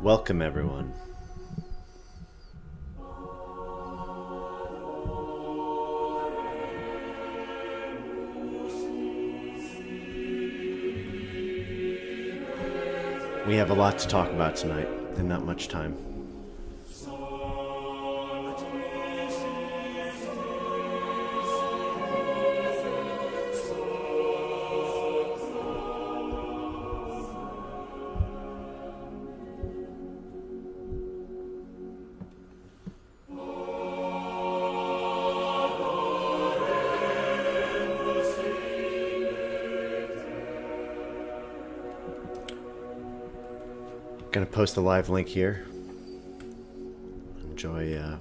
Welcome, everyone. We have a lot to talk about tonight, and not much time. Gonna post a live link here. Enjoy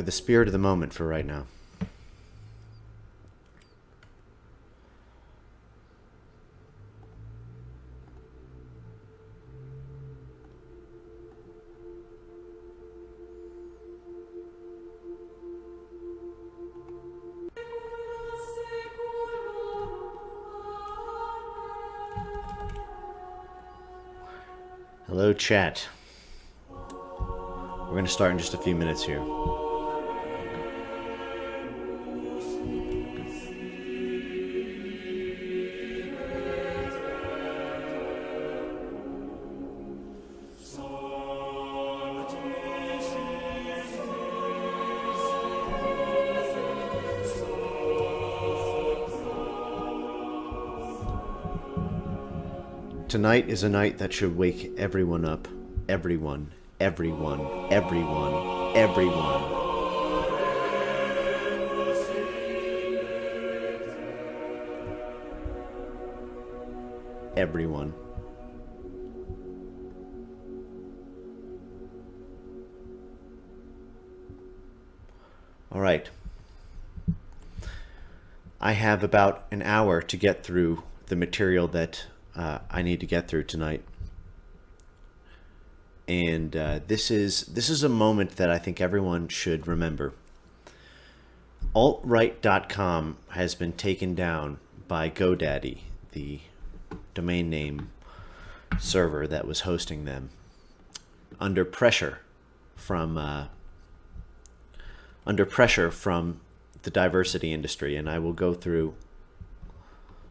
the spirit of the moment for right now. Hello, chat. We're going to start in just a few minutes here. Tonight is a night that should wake everyone up. Everyone. Everyone. Everyone. Everyone. Everyone. All right. I have about an hour to get through the material that I need to get through tonight, and this is a moment that I think everyone should remember. Alt-right.com has been taken down by GoDaddy, the domain name server that was hosting them, under pressure from the diversity industry, and I will go through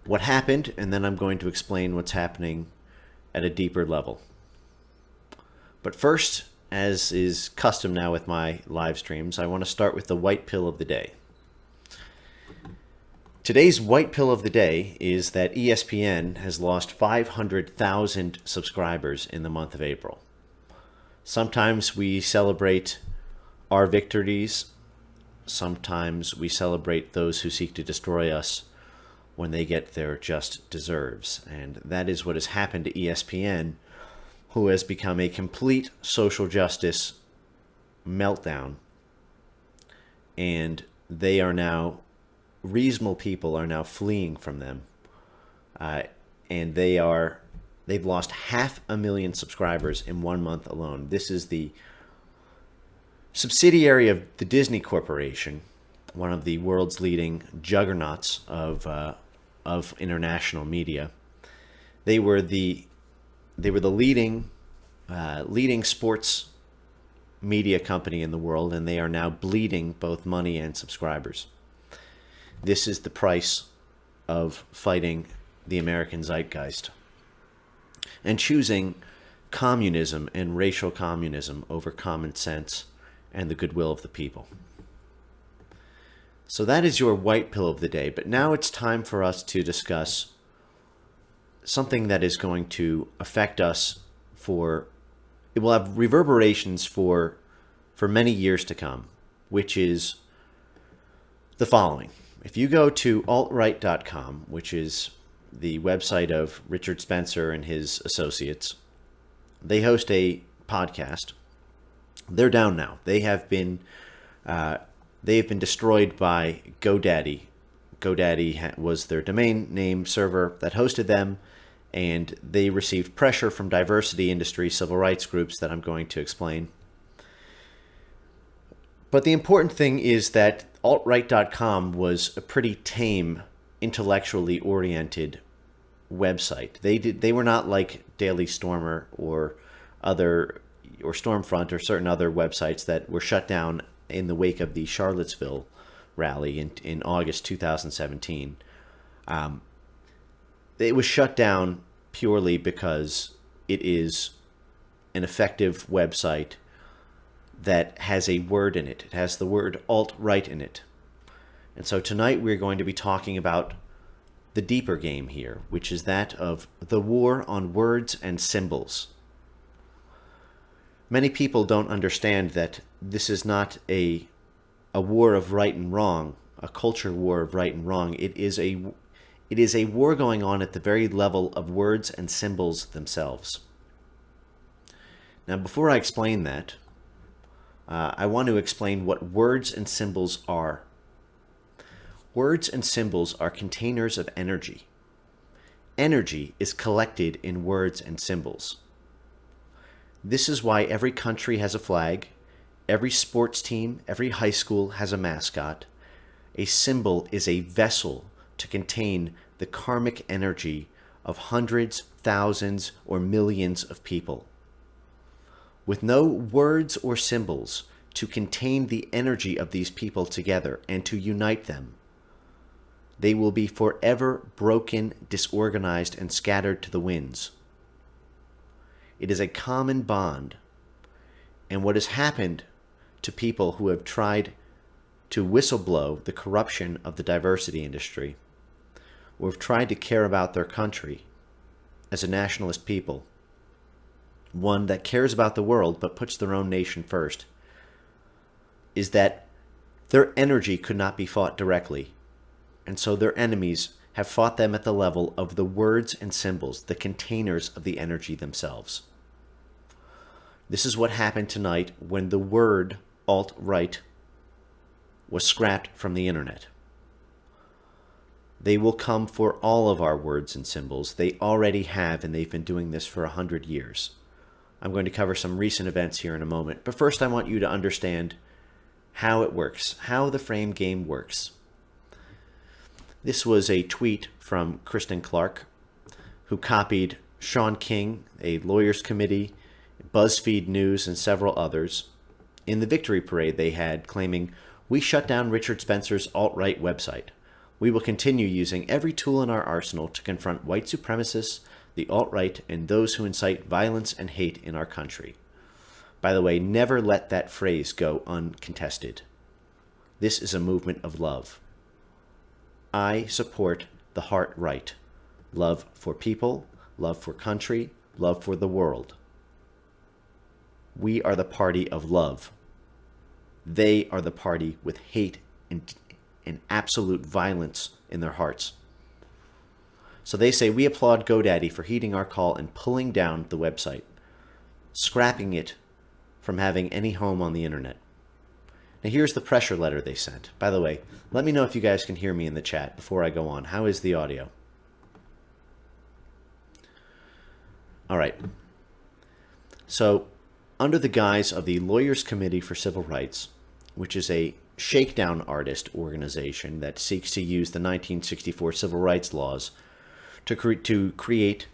what happened, and then I'm going to explain what's happening at a deeper level. But first, as is custom now with my live streams, I want to start with the white pill of the day. Today's white pill of the day is that ESPN has lost 500,000 subscribers in the month of April. Sometimes we celebrate our victories. Sometimes we celebrate those who seek to destroy us when they get their just deserves. And that is what has happened to ESPN, who has become a complete social justice meltdown. And they are now, reasonable people are now fleeing from them. And they've lost 500,000 subscribers in 1 month alone. This is the subsidiary of the Disney Corporation, one of the world's leading juggernauts of international media. They were the leading sports media company in the world, and they are now bleeding both money and subscribers. This is the price of fighting the American zeitgeist and choosing communism and racial communism over common sense and the goodwill of the people. So that is your white pill of the day. But now it's time for us to discuss something that is going to affect us it will have reverberations for many years to come, which is the following. If you go to altright.com, which is the website of Richard Spencer and his associates, they host a podcast. They're down now. They have been destroyed by GoDaddy. GoDaddy was their domain name server that hosted them, and they received pressure from diversity industry civil rights groups that I'm going to explain. But the important thing is that altright.com was a pretty tame, intellectually oriented website. They were not like Daily Stormer or Stormfront or certain other websites that were shut down in the wake of the Charlottesville rally in August 2017. It was shut down purely because it is an effective website that has a word in it. It has the word alt-right in it. And so tonight we're going to be talking about the deeper game here, which is that of the war on words and symbols. Many people don't understand that this is not a war of right and wrong, a culture war of right and wrong. It is a war going on at the very level of words and symbols themselves. Now, before I explain that, I want to explain what words and symbols are. Words and symbols are containers of energy. Energy is collected in words and symbols. This is why every country has a flag, every sports team, every high school has a mascot. A symbol is a vessel to contain the karmic energy of hundreds, thousands, or millions of people. With no words or symbols to contain the energy of these people together and to unite them, they will be forever broken, disorganized, and scattered to the winds. It is a common bond, and what has happened to people who have tried to whistleblow the corruption of the diversity industry, or have tried to care about their country as a nationalist people, one that cares about the world but puts their own nation first, is that their energy could not be fought directly. And so their enemies have fought them at the level of the words and symbols, the containers of the energy themselves. This is what happened tonight when the word alt-right was scrapped from the internet. They will come for all of our words and symbols. They already have, and they've been doing this for 100 years. I'm going to cover some recent events here in a moment. But first I want you to understand how it works, how the frame game works. This was a tweet from Kristen Clark, who copied Sean King, a lawyers committee, BuzzFeed News, and several others in the victory parade they had, claiming, "We shut down Richard Spencer's alt-right website. We will continue using every tool in our arsenal to confront white supremacists, the alt-right, and those who incite violence and hate in our country." By the way, never let that phrase go uncontested. This is a movement of love. I support the heart right. Love for people, love for country, love for the world. We are the party of love. They are the party with hate and absolute violence in their hearts. So they say, we applaud GoDaddy for heeding our call and pulling down the website, scrapping it from having any home on the internet. Now here's the pressure letter they sent. By the way, let me know if you guys can hear me in the chat before I go on. How is the audio? All right. So, under the guise of the Lawyers Committee for Civil Rights, which is a shakedown artist organization that seeks to use the 1964 civil rights laws to create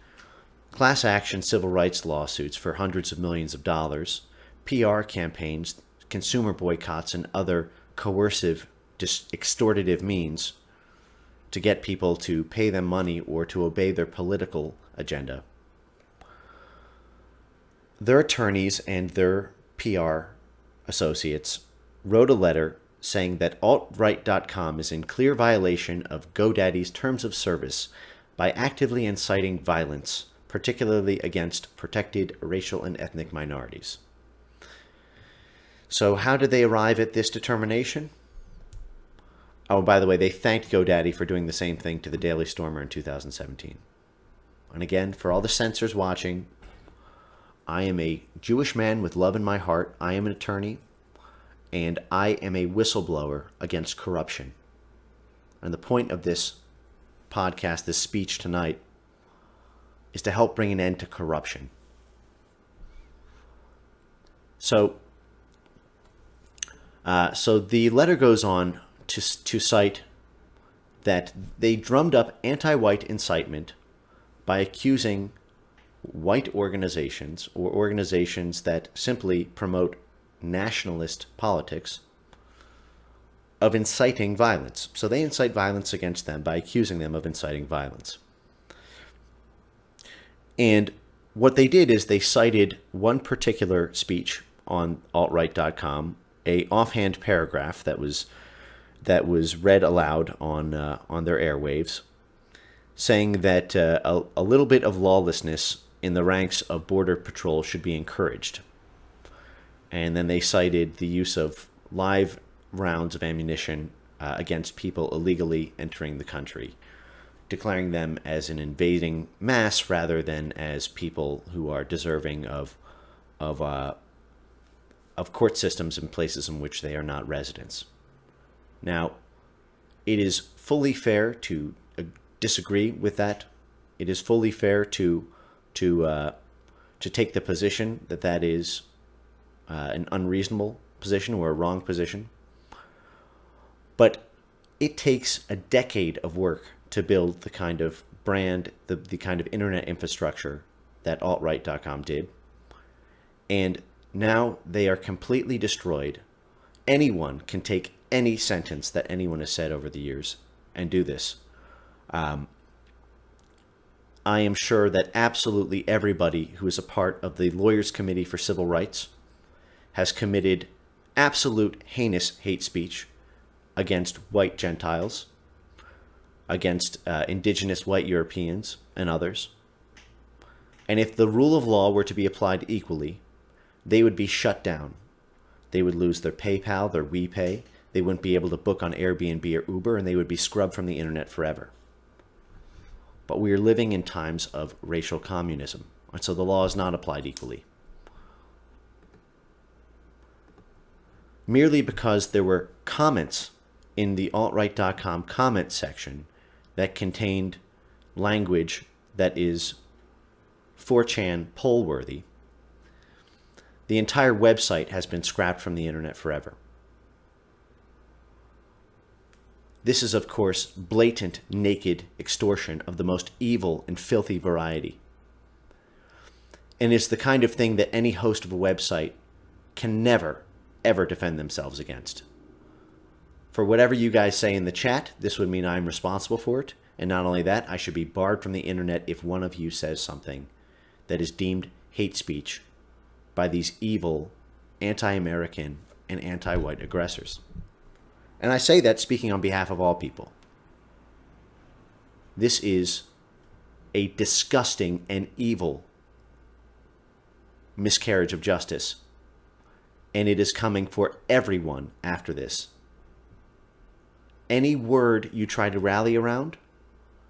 class action civil rights lawsuits for hundreds of millions of dollars, PR campaigns, consumer boycotts, and other coercive, extortative means to get people to pay them money or to obey their political agenda. Their attorneys and their PR associates wrote a letter saying that altright.com is in clear violation of GoDaddy's terms of service by actively inciting violence, particularly against protected racial and ethnic minorities. So how did they arrive at this determination? Oh, by the way, they thanked GoDaddy for doing the same thing to the Daily Stormer in 2017. And again, for all the censors watching, I am a Jewish man with love in my heart. I am an attorney, and I am a whistleblower against corruption. And the point of this podcast, this speech tonight, is to help bring an end to corruption. So the letter goes on to cite that they drummed up anti-white incitement by accusing white organizations or organizations that simply promote nationalist politics of inciting violence. So they incite violence against them by accusing them of inciting violence. And what they did is they cited one particular speech on altright.com, a offhand paragraph that was read aloud on their airwaves, saying that a little bit of lawlessness in the ranks of Border Patrol should be encouraged. And then they cited the use of live rounds of ammunition against people illegally entering the country, declaring them as an invading mass rather than as people who are deserving of court systems in places in which they are not residents. Now, it is fully fair to disagree with that. It is fully fair to take the position that that is an unreasonable position or a wrong position. But it takes a decade of work to build the kind of brand, the kind of internet infrastructure that altright.com did. And now they are completely destroyed. Anyone can take any sentence that anyone has said over the years and do this. I am sure that absolutely everybody who is a part of the Lawyers Committee for Civil Rights has committed absolute heinous hate speech against white Gentiles, against indigenous white Europeans and others. And if the rule of law were to be applied equally, they would be shut down. They would lose their PayPal, their WePay. They wouldn't be able to book on Airbnb or Uber, and they would be scrubbed from the internet forever. But we are living in times of racial communism, and so the law is not applied equally. Merely because there were comments in the altright.com comment section that contained language that is 4chan poll-worthy, the entire website has been scrapped from the internet forever. This is, of course, blatant, naked extortion of the most evil and filthy variety. And it's the kind of thing that any host of a website can never, ever defend themselves against. For whatever you guys say in the chat, this would mean I'm responsible for it. And not only that, I should be barred from the internet if one of you says something that is deemed hate speech by these evil, anti-American, and anti-white aggressors. And I say that speaking on behalf of all people. This is a disgusting and evil miscarriage of justice. And it is coming for everyone after this. Any word you try to rally around,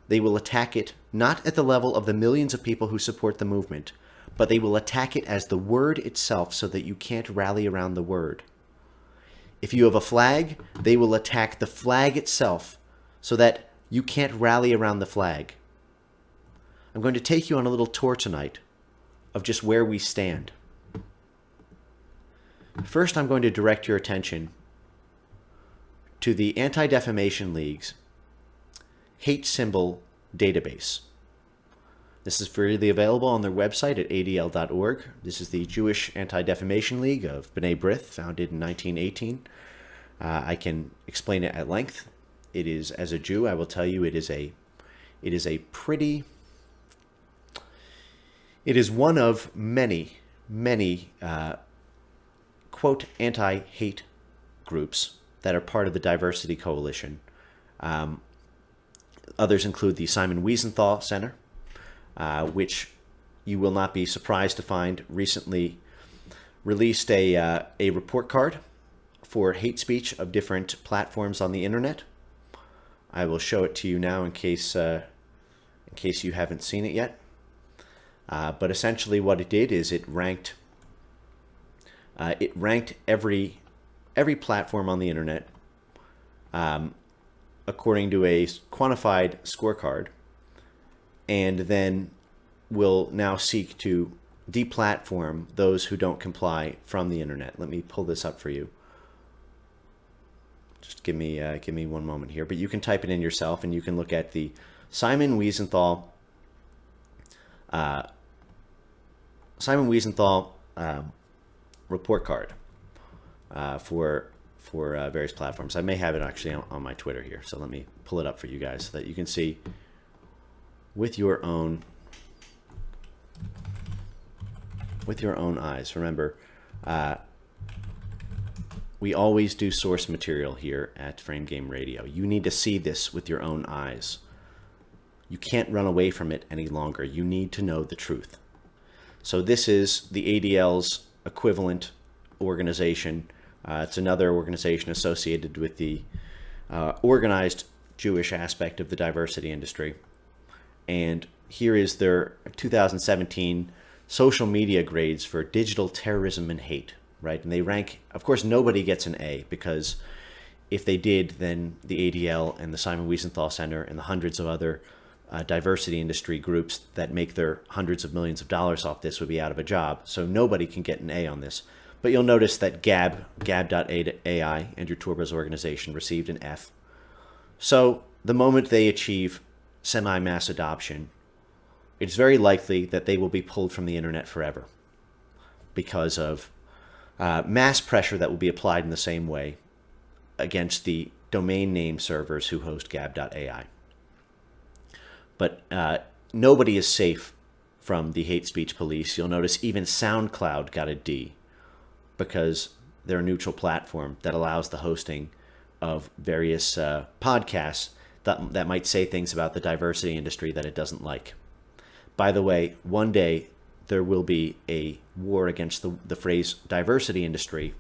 they will attack it not at the level of the millions of people who support the movement, but they will attack it as the word itself so that you can't rally around the word. If you have a flag, they will attack the flag itself so that you can't rally around the flag. I'm going to take you on a little tour tonight of just where we stand. First, I'm going to direct your attention to the Anti-Defamation League's hate symbol database. This is freely available on their website at adl.org. This is the Jewish Anti-Defamation League of B'nai B'rith, founded in 1918. I can explain it at length. It is, as a Jew, I will tell you, it is one of many, quote, anti-hate groups that are part of the Diversity Coalition. Others include the Simon Wiesenthal Center, which you will not be surprised to find recently released a report card for hate speech of different platforms on the internet. I will show it to you now in case you haven't seen it yet. But essentially what it did is it ranked every platform on the internet according to a quantified scorecard, and then will now seek to deplatform those who don't comply from the internet. Let me pull this up for you. Just give me one moment here, but you can type it in yourself and you can look at the Simon Wiesenthal Simon Wiesenthal report card for various platforms. I may have it actually on my Twitter here, so let me pull it up for you guys so that you can see with your own eyes. Remember, we always do source material here at Frame Game Radio. You need to see this with your own eyes. You can't run away from it any longer. You need to know the truth. So this is the ADL's equivalent organization. It's another organization associated with the organized Jewish aspect of the diversity industry. And here is their 2017 social media grades for digital terrorism and hate, right? And they rank, of course, nobody gets an A, because if they did, then the ADL and the Simon Wiesenthal Center and the hundreds of other diversity industry groups that make their hundreds of millions of dollars off this would be out of a job. So nobody can get an A on this. But you'll notice that Gab.ai, Andrew Torba's organization, received an F. So the moment they achieve semi-mass adoption, it's very likely that they will be pulled from the internet forever because of mass pressure that will be applied in the same way against the domain name servers who host Gab.ai. But nobody is safe from the hate speech police. You'll notice even SoundCloud got a D because they're a neutral platform that allows the hosting of various podcasts that might say things about the diversity industry that it doesn't like. By the way, one day there will be a war against the phrase diversity industry,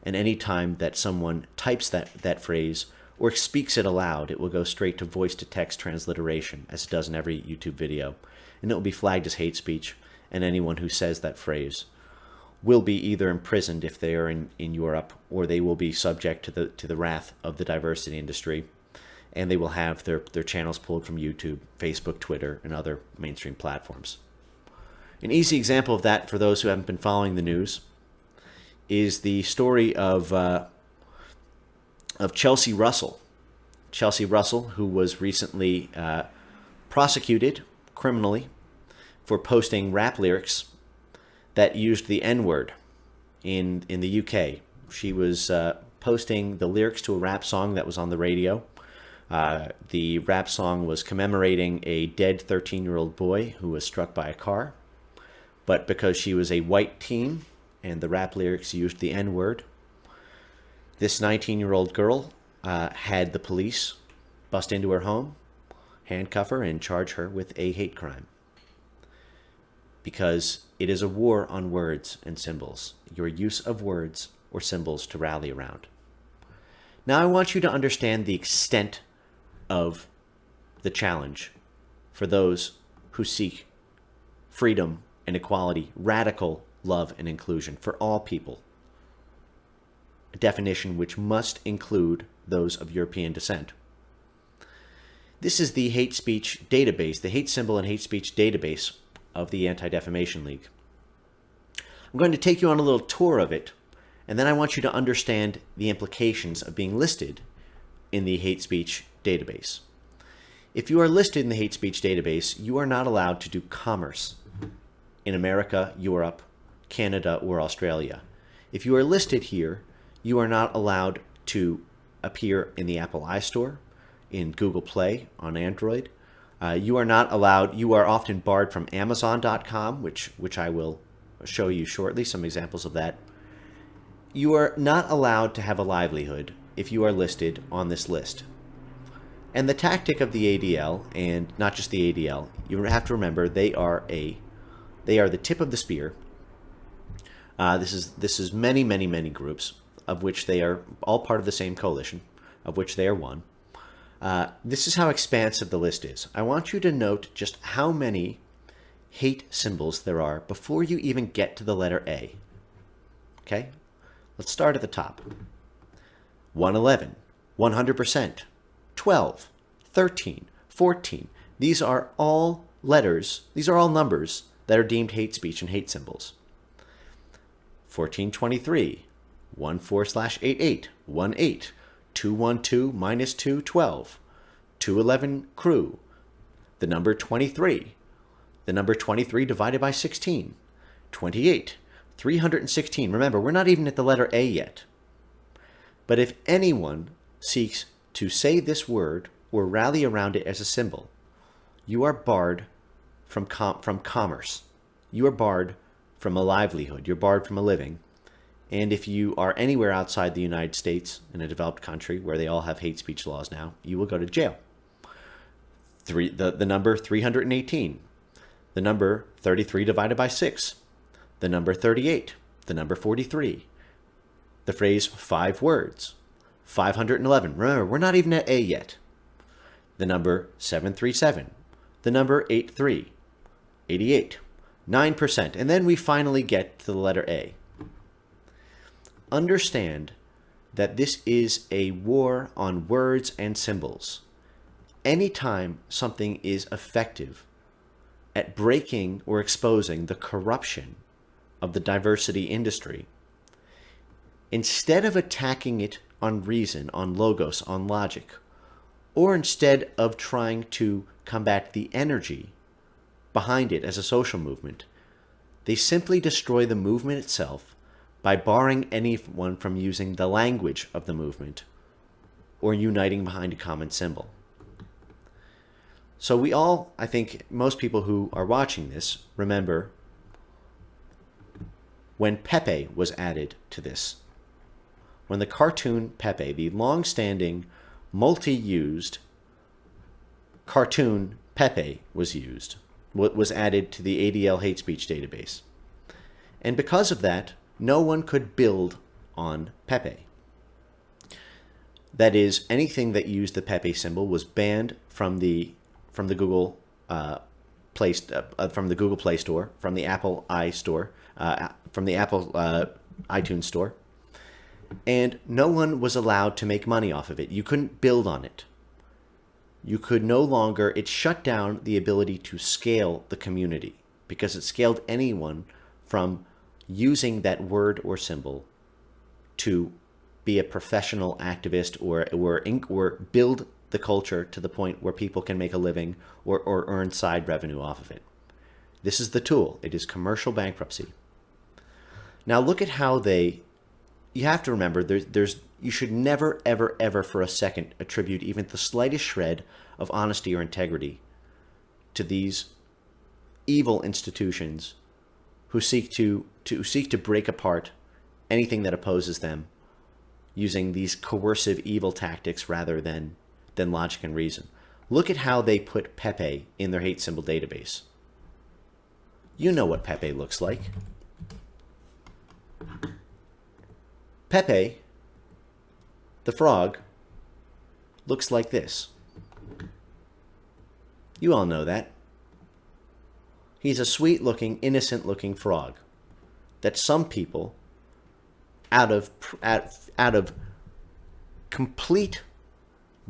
and any time that someone types that phrase or speaks it aloud, it will go straight to voice-to-text transliteration, as it does in every YouTube video, and it will be flagged as hate speech, and anyone who says that phrase will be either imprisoned if they are in Europe, or they will be subject to the wrath of the diversity industry, and they will have their channels pulled from YouTube, Facebook, Twitter, and other mainstream platforms. An easy example of that, for those who haven't been following the news, is the story of Chelsea Russell. Chelsea Russell, who was recently prosecuted criminally for posting rap lyrics that used the N-word in the UK. She was posting the lyrics to a rap song that was on the radio. The rap song was commemorating a dead 13-year-old boy who was struck by a car. But because she was a white teen and the rap lyrics used the N-word, this 19-year-old girl had the police bust into her home, handcuff her, and charge her with a hate crime. Because it is a war on words and symbols, your use of words or symbols to rally around. Now I want you to understand the extent of the challenge for those who seek freedom and equality, radical love and inclusion for all people. A definition which must include those of European descent. This is the hate speech database, the hate symbol and hate speech database of the Anti-Defamation League. I'm going to take you on a little tour of it, and then I want you to understand the implications of being listed in the hate speech database. If you are listed in the hate speech database, you are not allowed to do commerce in America, Europe, Canada, or Australia. If you are listed here, you are not allowed to appear in the Apple iStore, in Google Play on Android. You are not allowed, you are often barred from Amazon.com, which I will show you shortly, some examples of that. You are not allowed to have a livelihood if you are listed on this list. And the tactic of the ADL, and not just the ADL, you have to remember they are the tip of the spear. This is many, many, many groups, of which they are all part of the same coalition, of which they are one. This is how expansive the list is. I want you to note just how many hate symbols there are before you even get to the letter A. Okay? Let's start at the top. 111, 100%, 12, 13, 14. These are all letters, these are all numbers that are deemed hate speech and hate symbols. 1423, 14/88, 18, 212 minus 2, 12, 211 crew, the number 23, the number 23 divided by 16, 28, 316. Remember, we're not even at the letter A yet. But if anyone seeks to say this word or rally around it as a symbol, you are barred from commerce. You are barred from a livelihood. You're barred from a living. And if you are anywhere outside the United States, in a developed country where they all have hate speech laws now, you will go to jail. The number 318, the number 33 divided by 6, the number 38, the number 43, the phrase 5 words, 511. Remember, we're not even at A yet. The number 737, the number 83, 88, 9%, and then we finally get to the letter A. Understand that this is a war on words and symbols. Anytime something is effective at breaking or exposing the corruption of the diversity industry, instead of attacking it on reason, on logos, on logic, or instead of trying to combat the energy behind it as a social movement, they simply destroy the movement itself by barring anyone from using the language of the movement or uniting behind a common symbol. So we all, I think most people who are watching this, remember when Pepe was added to this. When the cartoon Pepe, the long-standing, multi-used cartoon Pepe was added to the ADL hate speech database. And because of that, no one could build on Pepe. That is, anything that used the Pepe symbol was banned from the Google Play Store, from the Apple iStore, from the Apple iTunes Store, and no one was allowed to make money off of it. You couldn't build on it. You could no longer. It shut down the ability to scale the community because it scaled anyone from using that word or symbol to be a professional activist or build the culture to the point where people can make a living or earn side revenue off of it. This is the tool. It is commercial bankruptcy. Now look at how you have to remember, you should never, ever, ever for a second attribute even the slightest shred of honesty or integrity to these evil institutions who seek to break apart anything that opposes them using these coercive evil tactics rather than logic and reason. Look at how they put Pepe in their hate symbol database. You know what Pepe looks like. Pepe, the frog, looks like this. You all know that. He's a sweet-looking, innocent-looking frog that some people, out of complete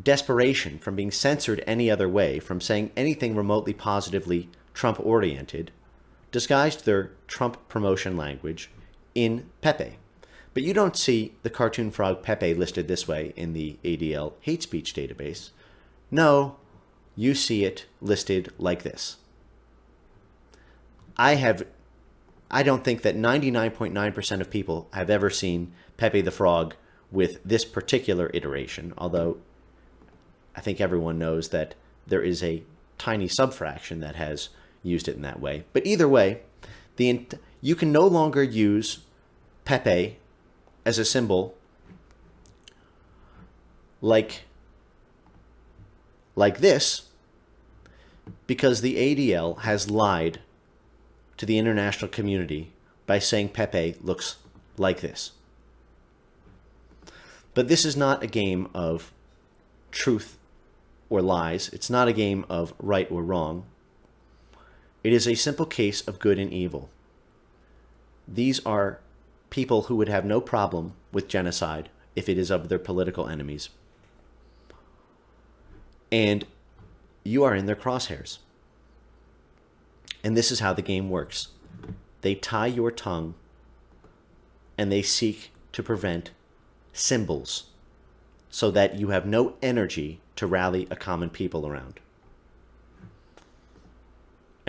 desperation from being censored any other way, from saying anything remotely positively Trump-oriented, disguised their Trump promotion language in Pepe. But you don't see the cartoon frog Pepe listed this way in the ADL hate speech database. No, you see it listed like this. I don't think that 99.9% of people have ever seen Pepe the Frog with this particular iteration, although I think everyone knows that there is a tiny subfraction that has used it in that way. But either way, you can no longer use Pepe as a symbol like this because the ADL has lied to the international community by saying Pepe looks like this. But this is not a game of truth or lies. It's not a game of right or wrong. It is a simple case of good and evil. These are people who would have no problem with genocide if it is of their political enemies. And you are in their crosshairs. And this is how the game works. They tie your tongue and they seek to prevent symbols so that you have no energy to rally a common people around.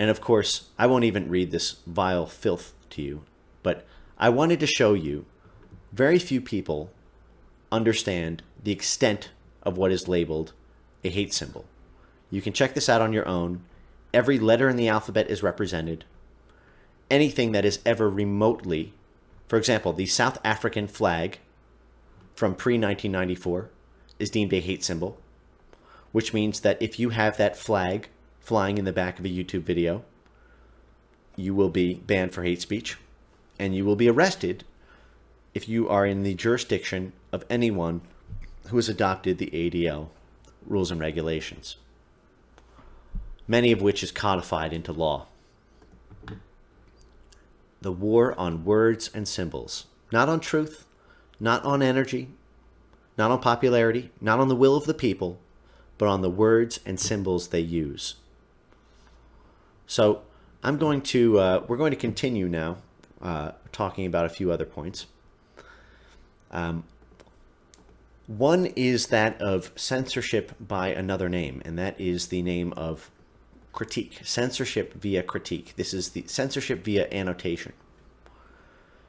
And of course, I won't even read this vile filth to you, but I wanted to show you very few people understand the extent of what is labeled a hate symbol. You can check this out on your own. Every letter in the alphabet is represented. Anything that is ever remotely, for example, the South African flag from pre-1994 is deemed a hate symbol, which means that if you have that flag flying in the back of a YouTube video, you will be banned for hate speech, and you will be arrested if you are in the jurisdiction of anyone who has adopted the ADL rules and regulations, many of which is codified into law. The war on words and symbols, not on truth, not on energy, not on popularity, not on the will of the people, but on the words and symbols they use. So we're going to continue now talking about a few other points. One is that of censorship by another name, and that is the name of critique, censorship via critique. This is the censorship via annotation.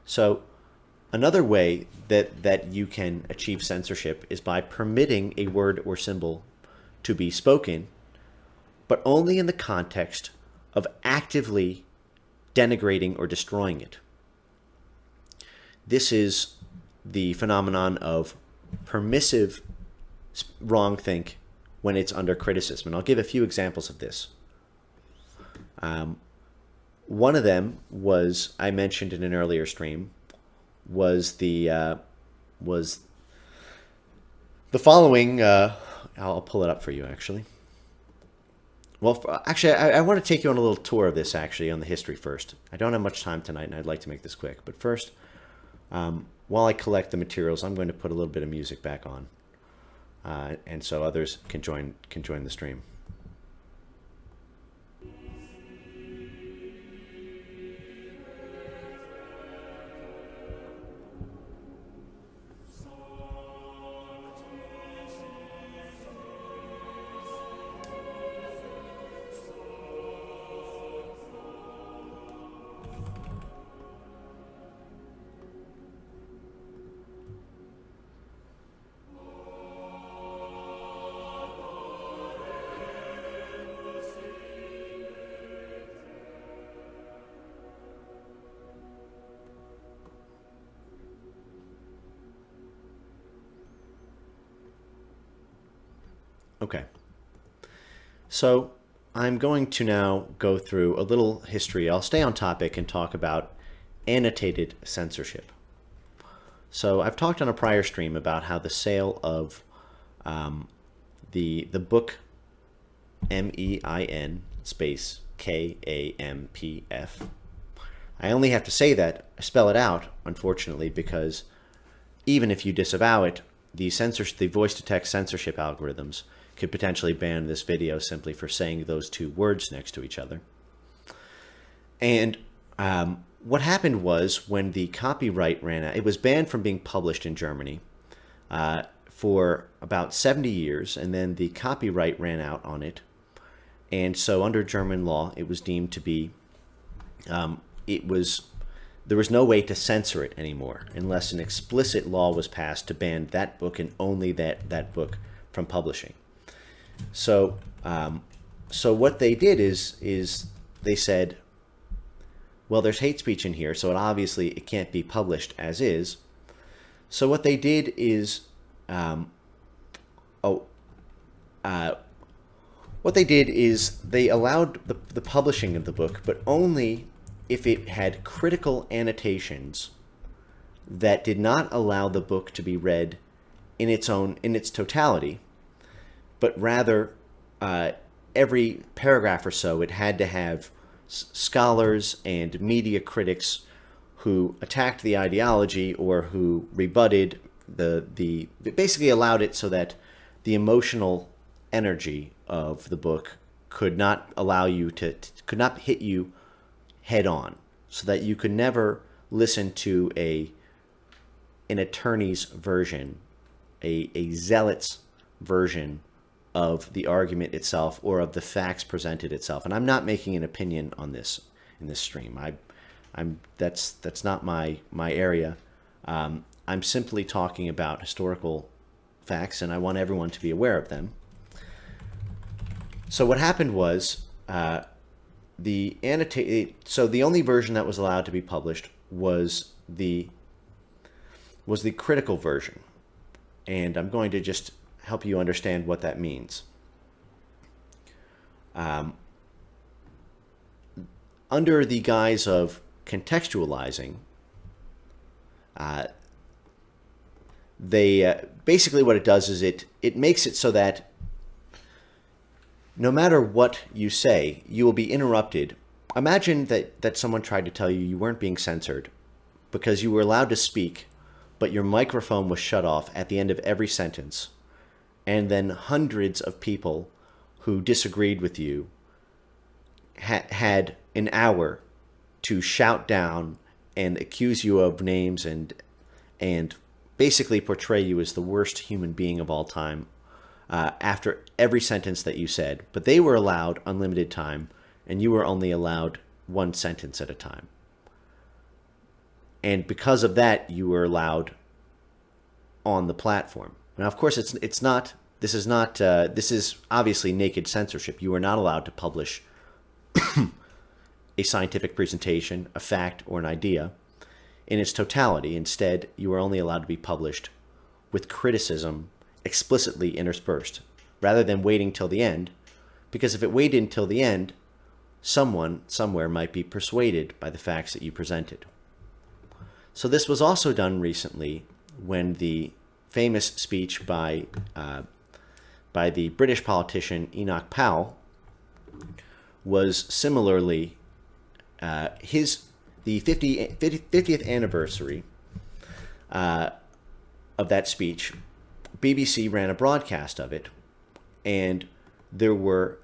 So another way that you can achieve censorship is by permitting a word or symbol to be spoken, but only in the context of actively denigrating or destroying it. This is the phenomenon of permissive wrongthink when it's under criticism. And I'll give a few examples of this. One of them was, I mentioned in an earlier stream, was the following. I'll pull it up for you, actually. Well, actually, I want to take you on a little tour of this, actually, on the history first. I don't have much time tonight, and I'd like to make this quick. But first, while I collect the materials, I'm going to put a little bit of music back on, and so others can join the stream. Okay, so I'm going to now go through a little history. I'll stay on topic and talk about annotated censorship. So I've talked on a prior stream about how the sale of the book MEIN space KAMPF. I only have to say that, spell it out, unfortunately, because even if you disavow it, the voice-to-text censorship algorithms could potentially ban this video simply for saying those two words next to each other. And what happened was, when the copyright ran out, it was banned from being published in Germany for about 70 years, and then the copyright ran out on it. And so under German law, it was deemed to be, there was no way to censor it anymore unless an explicit law was passed to ban that book and only that book from publishing. So what they did is they said, well, there's hate speech in here, so it can't be published as is. So what they did is, they allowed the publishing of the book, but only if it had critical annotations that did not allow the book to be read in its totality, but rather every paragraph or so it had to have scholars and media critics who attacked the ideology or who rebutted it basically allowed it so that the emotional energy of the book could not could not hit you head on, so that you could never listen to an attorney's version, a zealot's version of the argument itself or of the facts presented itself. And I'm not making an opinion on this in this stream. That's not my area. I'm simply talking about historical facts, and I want everyone to be aware of them. So what happened was so the only version that was allowed to be published was the critical version, and I'm going to just help you understand what that means. Under the guise of contextualizing, basically what it does is it makes it so that no matter what you say, you will be interrupted. Imagine that someone tried to tell you you weren't being censored because you were allowed to speak, but your microphone was shut off at the end of every sentence. And then hundreds of people who disagreed with you had an hour to shout down and accuse you of names and basically portray you as the worst human being of all time after every sentence that you said. But they were allowed unlimited time, and you were only allowed one sentence at a time. And because of that, you were allowed on the platform. Now, of course, this is obviously naked censorship. You are not allowed to publish a scientific presentation, a fact, or an idea in its totality. Instead, you are only allowed to be published with criticism explicitly interspersed, rather than waiting till the end, because if it waited until the end, someone somewhere might be persuaded by the facts that you presented. So this was also done recently when the famous speech by the British politician Enoch Powell was similarly the 50th anniversary of that speech. BBC ran a broadcast of it, and there was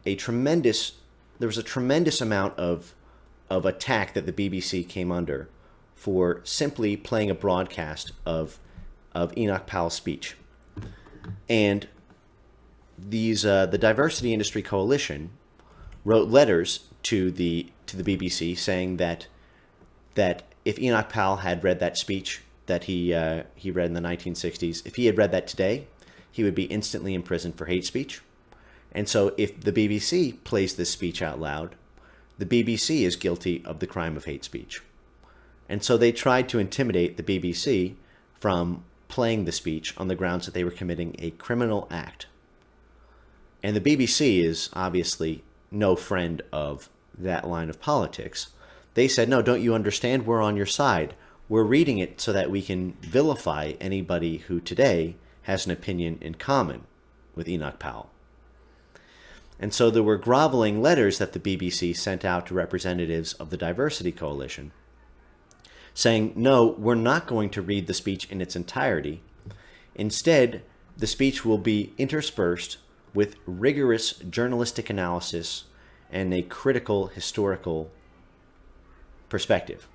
a tremendous amount of attack that the BBC came under for simply playing a broadcast of Enoch Powell's speech. And the Diversity Industry Coalition wrote letters to the BBC saying that if Enoch Powell had read that speech that he read in the 1960s, if he had read that today, he would be instantly imprisoned for hate speech. And so if the BBC plays this speech out loud, the BBC is guilty of the crime of hate speech. And so they tried to intimidate the BBC from playing the speech on the grounds that they were committing a criminal act. And the BBC is obviously no friend of that line of politics. They said, no, don't you understand? We're on your side. We're reading it so that we can vilify anybody who today has an opinion in common with Enoch Powell. And so there were groveling letters that the BBC sent out to representatives of the Diversity Coalition saying, no, we're not going to read the speech in its entirety. Instead, the speech will be interspersed with rigorous journalistic analysis and a critical historical perspective.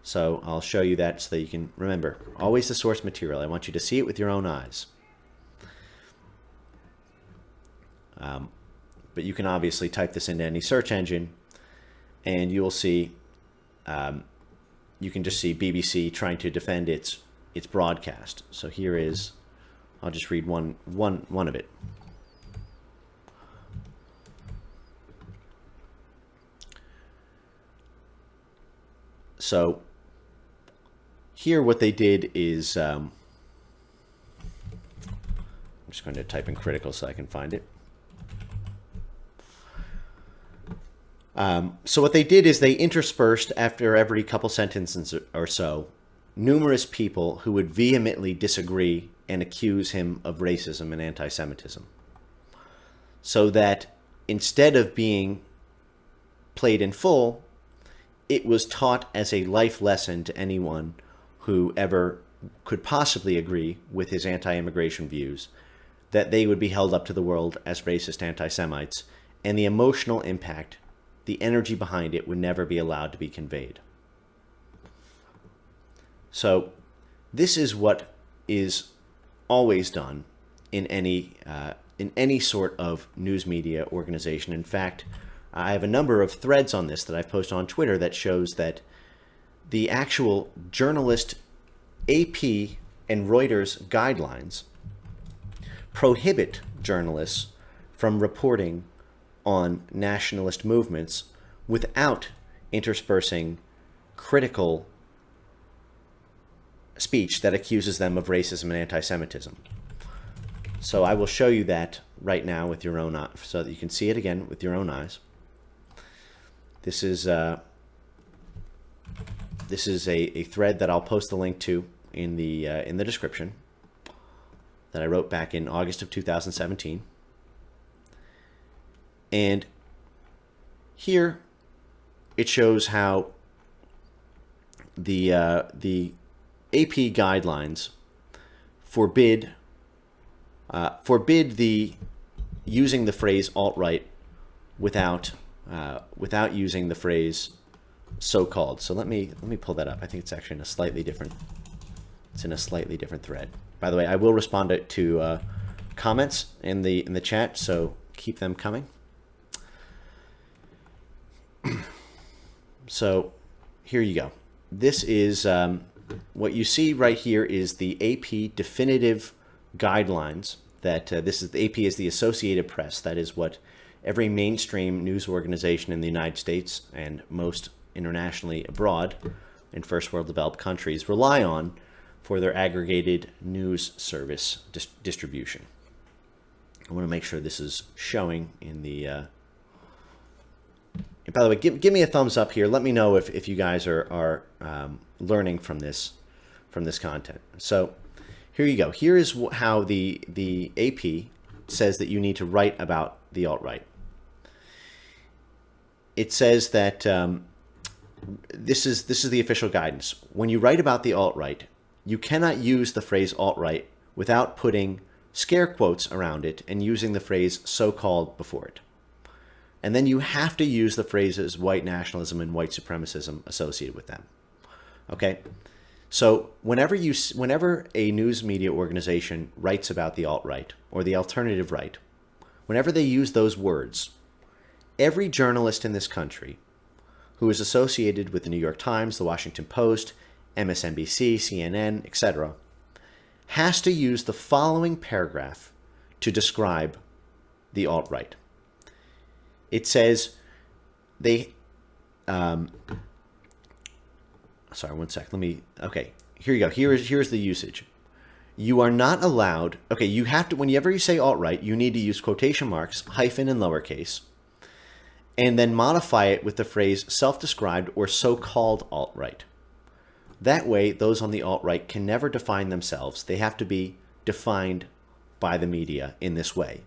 So I'll show you that so that you can remember. Always the source material. I want you to see it with your own eyes. But you can obviously type this into any search engine, and you will see, you can just see BBC trying to defend its broadcast. So here is, I'll just read one of it. So here what they did is, I'm just going to type in critical so I can find it. So what they did is they interspersed, after every couple sentences or so, numerous people who would vehemently disagree and accuse him of racism and anti-Semitism. So that instead of being played in full, it was taught as a life lesson to anyone who ever could possibly agree with his anti-immigration views, that they would be held up to the world as racist anti-Semites, and the emotional impact, the energy behind it, would never be allowed to be conveyed. So this is what is always done in any sort of news media organization. In fact, I have a number of threads on this that I've posted on Twitter that shows that the actual journalist AP and Reuters guidelines prohibit journalists from reporting on nationalist movements without interspersing critical speech that accuses them of racism and anti-Semitism. So I will show you that right now with your own eyes, so that you can see it again with your own eyes. This is a thread that I'll post the link to in the description that I wrote back in August of 2017. And here it shows how the AP guidelines forbid the using the phrase alt-right without using the phrase so-called. So let me pull that up. I think it's actually in a slightly different thread. By the way, I will respond to comments in the chat, so keep them coming. So here you go. This is what you see right here is the AP definitive guidelines that the AP is the Associated Press. That is what every mainstream news organization in the United States and most internationally abroad in first world developed countries rely on for their aggregated news service distribution. I want to make sure this is showing in the by the way, give me a thumbs up here. Let me know if you guys are learning from this content. So here you go. Here is how the AP says that you need to write about the alt-right. It says that this is the official guidance. When you write about the alt-right, you cannot use the phrase alt-right without putting scare quotes around it and using the phrase so-called before it. And then you have to use the phrases white nationalism and white supremacism associated with them. Okay? So whenever a news media organization writes about the alt-right or the alternative right, whenever they use those words, every journalist in this country who is associated with the New York Times, the Washington Post, MSNBC, CNN, etc., has to use the following paragraph to describe the alt-right. It says sorry, one sec. Okay, here you go. Here's the usage. You are not allowed, okay, you have to, whenever you say alt-right, you need to use quotation marks, hyphen, and lowercase, and then modify it with the phrase self-described or so-called alt-right. That way, those on the alt-right can never define themselves. They have to be defined by the media in this way.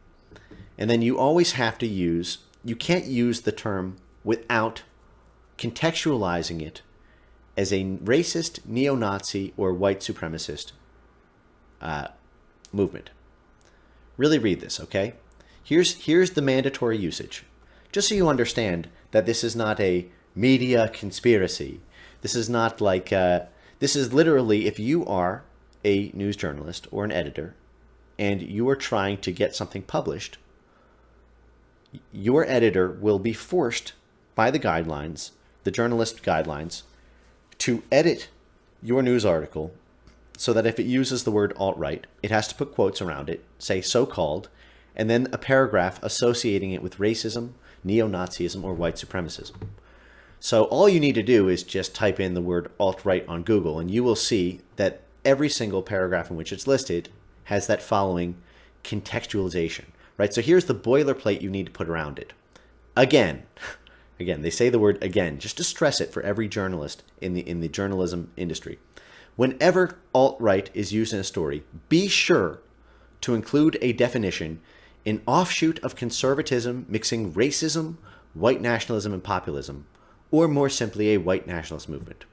And then you always have to use, you can't use the term without contextualizing it as a racist, neo-Nazi, or white supremacist movement. Really read this, okay? Here's the mandatory usage. Just so you understand that this is not a media conspiracy. This is not like, this is literally, if you are a news journalist or an editor and you are trying to get something published, your editor will be forced by the guidelines, the journalist guidelines, to edit your news article so that if it uses the word alt-right, it has to put quotes around it, say so-called, and then a paragraph associating it with racism, neo-Nazism, or white supremacism. So all you need to do is just type in the word alt-right on Google, and you will see that every single paragraph in which it's listed has that following contextualization, right? So here's the boilerplate you need to put around it. Again, they say the word again, just to stress it for every journalist in the journalism industry. Whenever alt-right is used in a story, be sure to include a definition, an offshoot of conservatism mixing racism, white nationalism, and populism, or more simply a white nationalist movement.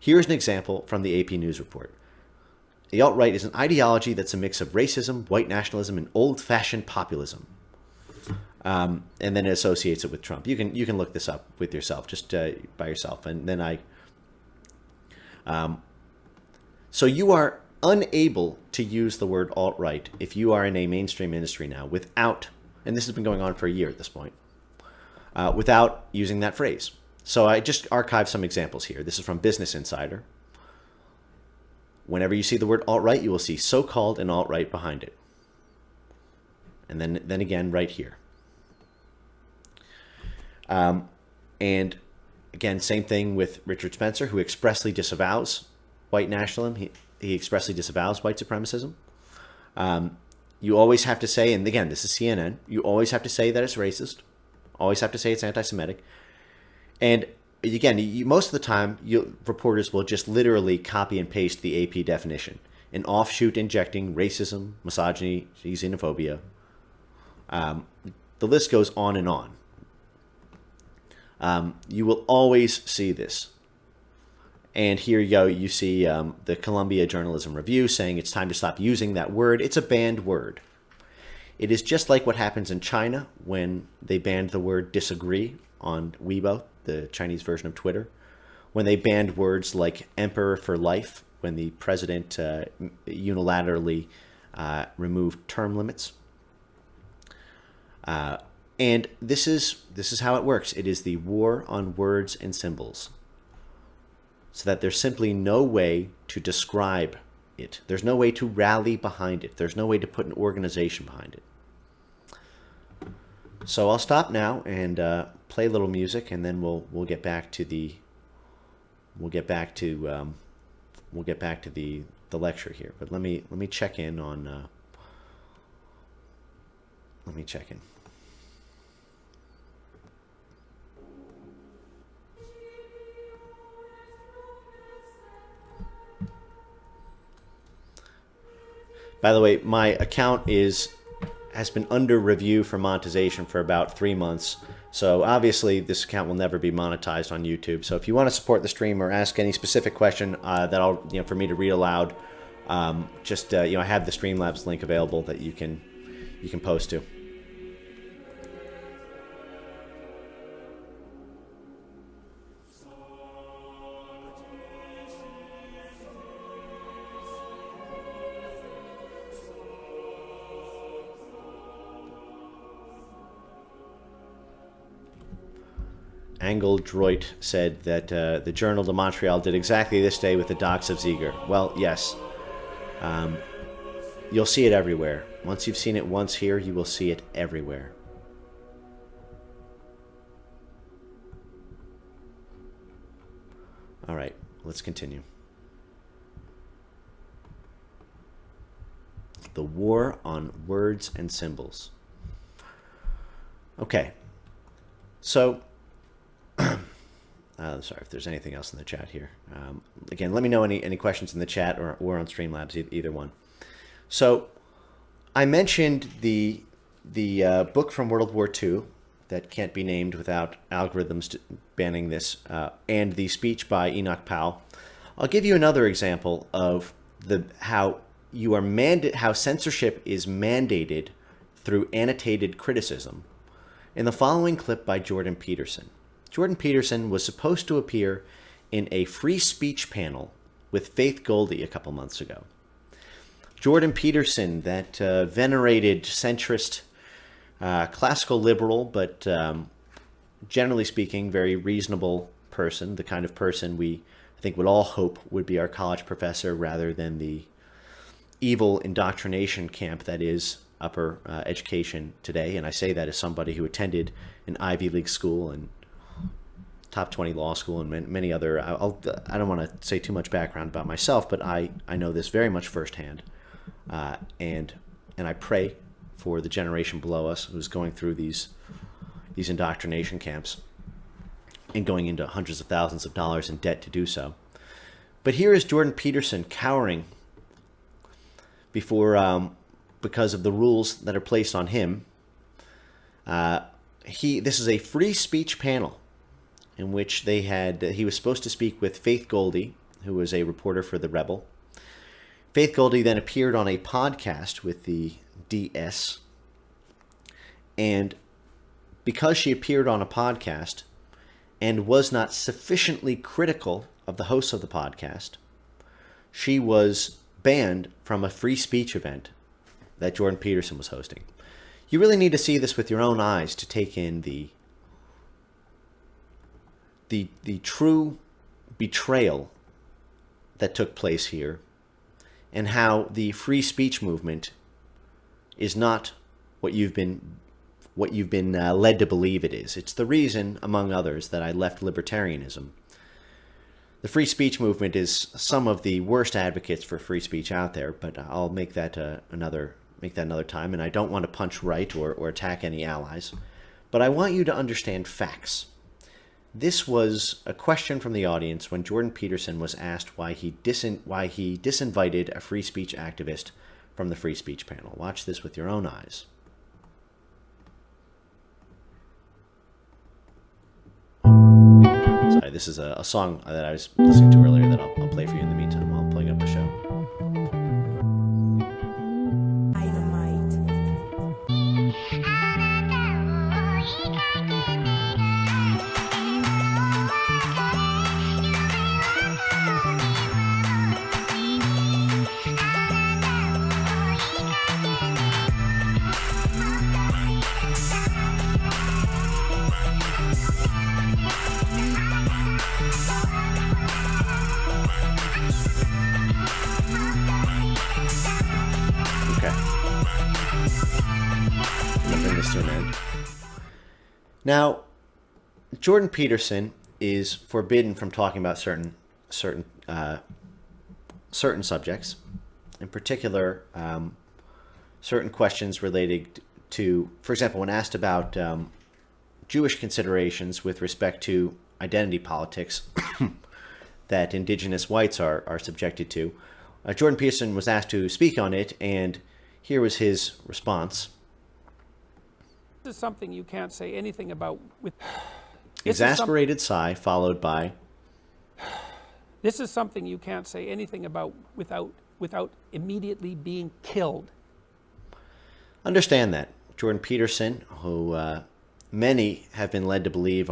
Here's an example from the AP News Report. The alt-right is an ideology that's a mix of racism, white nationalism, and old-fashioned populism. And then it associates it with Trump. You can look this up with yourself, just by yourself. And then so you are unable to use the word alt-right if you are in a mainstream industry now without, and this has been going on for a year at this point, without using that phrase. So I just archived some examples here. This is from Business Insider. Whenever you see the word alt-right, you will see so-called and alt-right behind it. And then again right here. And again, same thing with Richard Spencer, who expressly disavows white nationalism. He expressly disavows white supremacism. You always have to say, and again, this is CNN, you always have to say that it's racist. Always have to say it's anti-Semitic. And again, most of the time, reporters will just literally copy and paste the AP definition. An offshoot injecting racism, misogyny, xenophobia. The list goes on and on. You will always see this. And here you go, you see the Columbia Journalism Review saying it's time to stop using that word. It's a banned word. It is just like what happens in China when they banned the word disagree on Weibo, the Chinese version of Twitter. When they banned words like emperor for life, when the president unilaterally removed term limits. And this is how it works. It is the war on words and symbols. So that there's simply no way to describe it. There's no way to rally behind it. There's no way to put an organization behind it. So I'll stop now and play a little music, and then we'll get back to the the lecture here. But let me check in on let me check in. By the way, my account has been under review for monetization for about 3 months. So obviously this account will never be monetized on YouTube. So if you want to support the stream or ask any specific question for me to read aloud, I have the Streamlabs link available that you can post to. Angle Droit said that the Journal de Montreal did exactly this day with the docs of Ziegler. Well, yes. You'll see it everywhere. Once you've seen it once here, you will see it everywhere. All right, let's continue. The war on words and symbols. Okay, so sorry if there's anything else in the chat here. Again, let me know any questions in the chat or on Streamlabs, either one. So I mentioned the book from World War II that can't be named without algorithms banning this, and the speech by Enoch Powell. I'll give you another example of how censorship is mandated through annotated criticism in the following clip by Jordan Peterson. Jordan Peterson was supposed to appear in a free speech panel with Faith Goldy a couple months ago. Jordan Peterson, that venerated centrist, classical liberal, but generally speaking, very reasonable person, the kind of person I think would all hope would be our college professor rather than the evil indoctrination camp that is upper education today. And I say that as somebody who attended an Ivy League school and top 20 law school and many other. I don't want to say too much background about myself, but I know this very much firsthand, and I pray for the generation below us who's going through these indoctrination camps and going into hundreds of thousands of dollars in debt to do so. But here is Jordan Peterson cowering because of the rules that are placed on him. This is a free speech panel in which he was supposed to speak with Faith Goldy, who was a reporter for The Rebel. Faith Goldy then appeared on a podcast with the DS, and because she appeared on a podcast and was not sufficiently critical of the hosts of the podcast, she was banned from a free speech event that Jordan Peterson was hosting. You really need to see this with your own eyes to take in the true betrayal that took place here, and how the free speech movement is not what you've been led to believe it is. It's the reason, among others, that I left libertarianism. The free speech movement is some of the worst advocates for free speech out there, but I'll make that another time, and I don't want to punch right or attack any allies, but I want you to understand facts. This was a question from the audience when Jordan Peterson was asked why he disinvited a free speech activist from the free speech panel. Watch this with your own eyes. Sorry, this is a song that I was listening to earlier that I'll play for you in the meantime while I'm playing up the show. Now, Jordan Peterson is forbidden from talking about certain subjects, in particular, certain questions related to, for example, when asked about Jewish considerations with respect to identity politics that indigenous whites are subjected to. Jordan Peterson was asked to speak on it, and here was his response. This is something you can't say anything about with exasperated sigh followed by this is something you can't say anything about without immediately being killed. Understand that Jordan Peterson, who many have been led to believe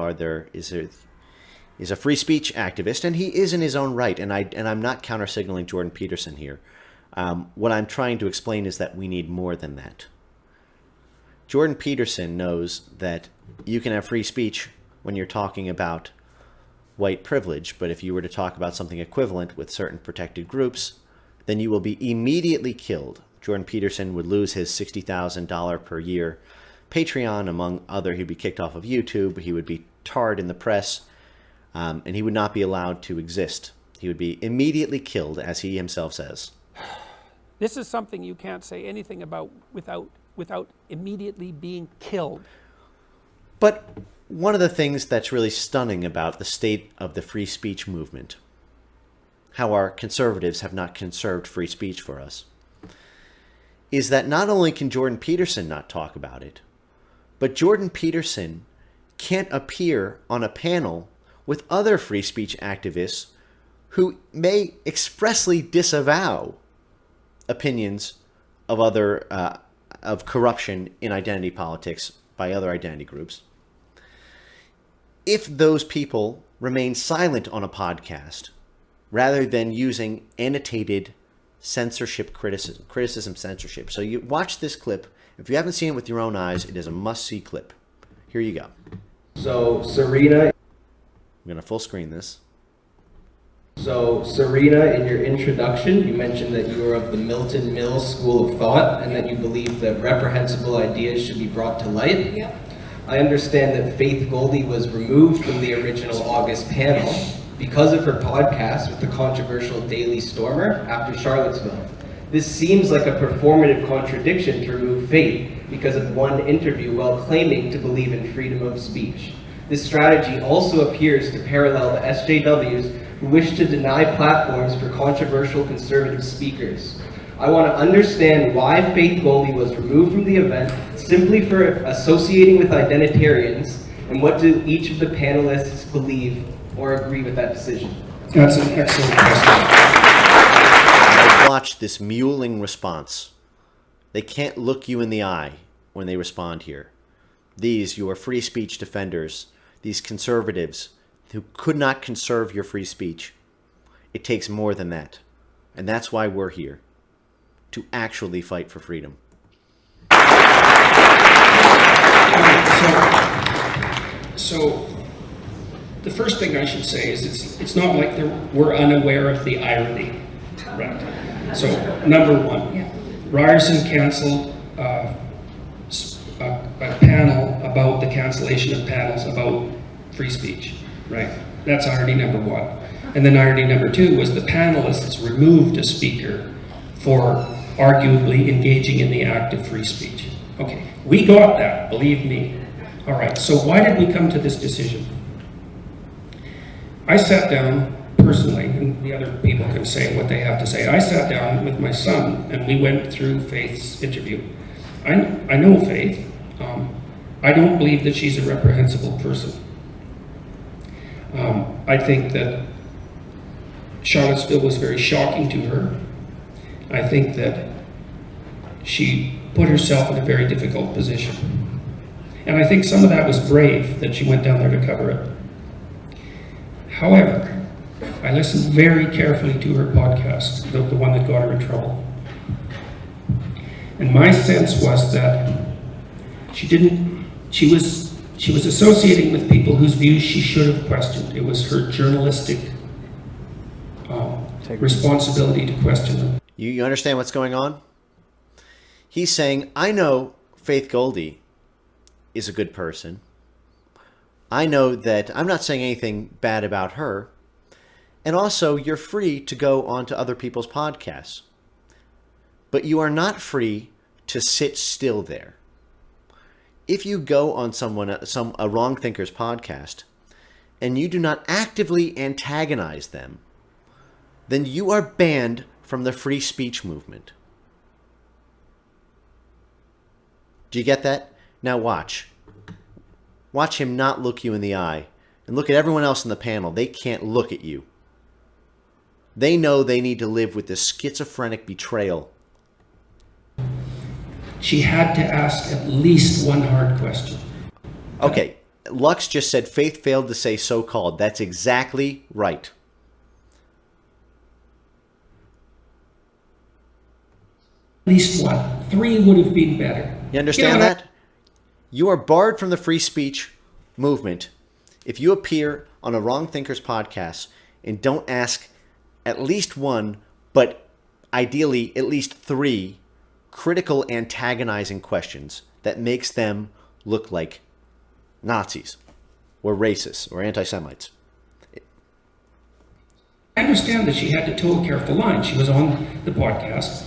is a free speech activist, and he is in his own right, and I'm not counter-signaling Jordan Peterson here. What I'm trying to explain is that we need more than that. Jordan Peterson knows that you can have free speech when you're talking about white privilege, but if you were to talk about something equivalent with certain protected groups, then you will be immediately killed. Jordan Peterson would lose his $60,000 per year Patreon, among other. He'd be kicked off of YouTube. He would be tarred in the press, and he would not be allowed to exist. He would be immediately killed, as he himself says. This is something you can't say anything about without immediately being killed. But one of the things that's really stunning about the state of the free speech movement, how our conservatives have not conserved free speech for us, is that not only can Jordan Peterson not talk about it, but Jordan Peterson can't appear on a panel with other free speech activists who may expressly disavow opinions of of corruption in identity politics by other identity groups. If those people remain silent on a podcast rather than using annotated criticism censorship. So you watch this clip. If you haven't seen it with your own eyes, it is a must-see clip. Here you go. So Serena, I'm going to full screen this. So Serena, in your introduction, you mentioned that you were of the Milton Mills school of thought and that you believe that reprehensible ideas should be brought to light. Yep. I understand that Faith Goldie was removed from the original August panel because of her podcast with the controversial Daily Stormer after Charlottesville. This seems like a performative contradiction to remove Faith because of one interview while claiming to believe in freedom of speech. This strategy also appears to parallel the SJWs who wish to deny platforms for controversial conservative speakers. I want to understand why Faith Goldie was removed from the event simply for associating with identitarians, and what do each of the panelists believe or agree with that decision? That's an excellent question. I watched this mewling response. They can't look you in the eye when they respond here. These, your free speech defenders, these conservatives who could not conserve your free speech. It takes more than that. And that's why we're here, to actually fight for freedom. So the first thing I should say is it's not like we're unaware of the irony, right? So number one, Ryerson canceled a panel about the cancellation of panels about free speech, right? That's irony number one. And then irony number two was the panelists removed a speaker for arguably engaging in the act of free speech. Okay, we got that, believe me. All right, so why did we come to this decision? I sat down personally, and the other people can say what they have to say. I sat down with my son and we went through Faith's interview. I know Faith. I don't believe that she's a reprehensible person. I think that Charlottesville was very shocking to her. I think that she put herself in a very difficult position. And I think some of that was brave, that she went down there to cover it. However, I listened very carefully to her podcast, the one that got her in trouble. And my sense was that she was associating with people whose views she should have questioned. It was her journalistic responsibility to question them. You understand what's going on? He's saying, I know Faith Goldie is a good person. I know that I'm not saying anything bad about her. And also, you're free to go onto other people's podcasts. But you are not free to sit still there. If you go on a wrong thinker's podcast and you do not actively antagonize them, then you are banned from the free speech movement. Do you get that? Now watch. Watch him not look you in the eye. And look at everyone else in the panel. They can't look at you. They know they need to live with this schizophrenic betrayal. She had to ask at least one hard question. Okay, Lux just said Faith failed to say so-called. That's exactly right. At least one. 3 would have been better. You understand that? You are barred from the free speech movement if you appear on a Wrong Thinkers podcast and don't ask at least one, but ideally at least 3 critical antagonizing questions that makes them look like Nazis or racists or anti-Semites. I understand that she had to toe a careful line. She was on the podcast.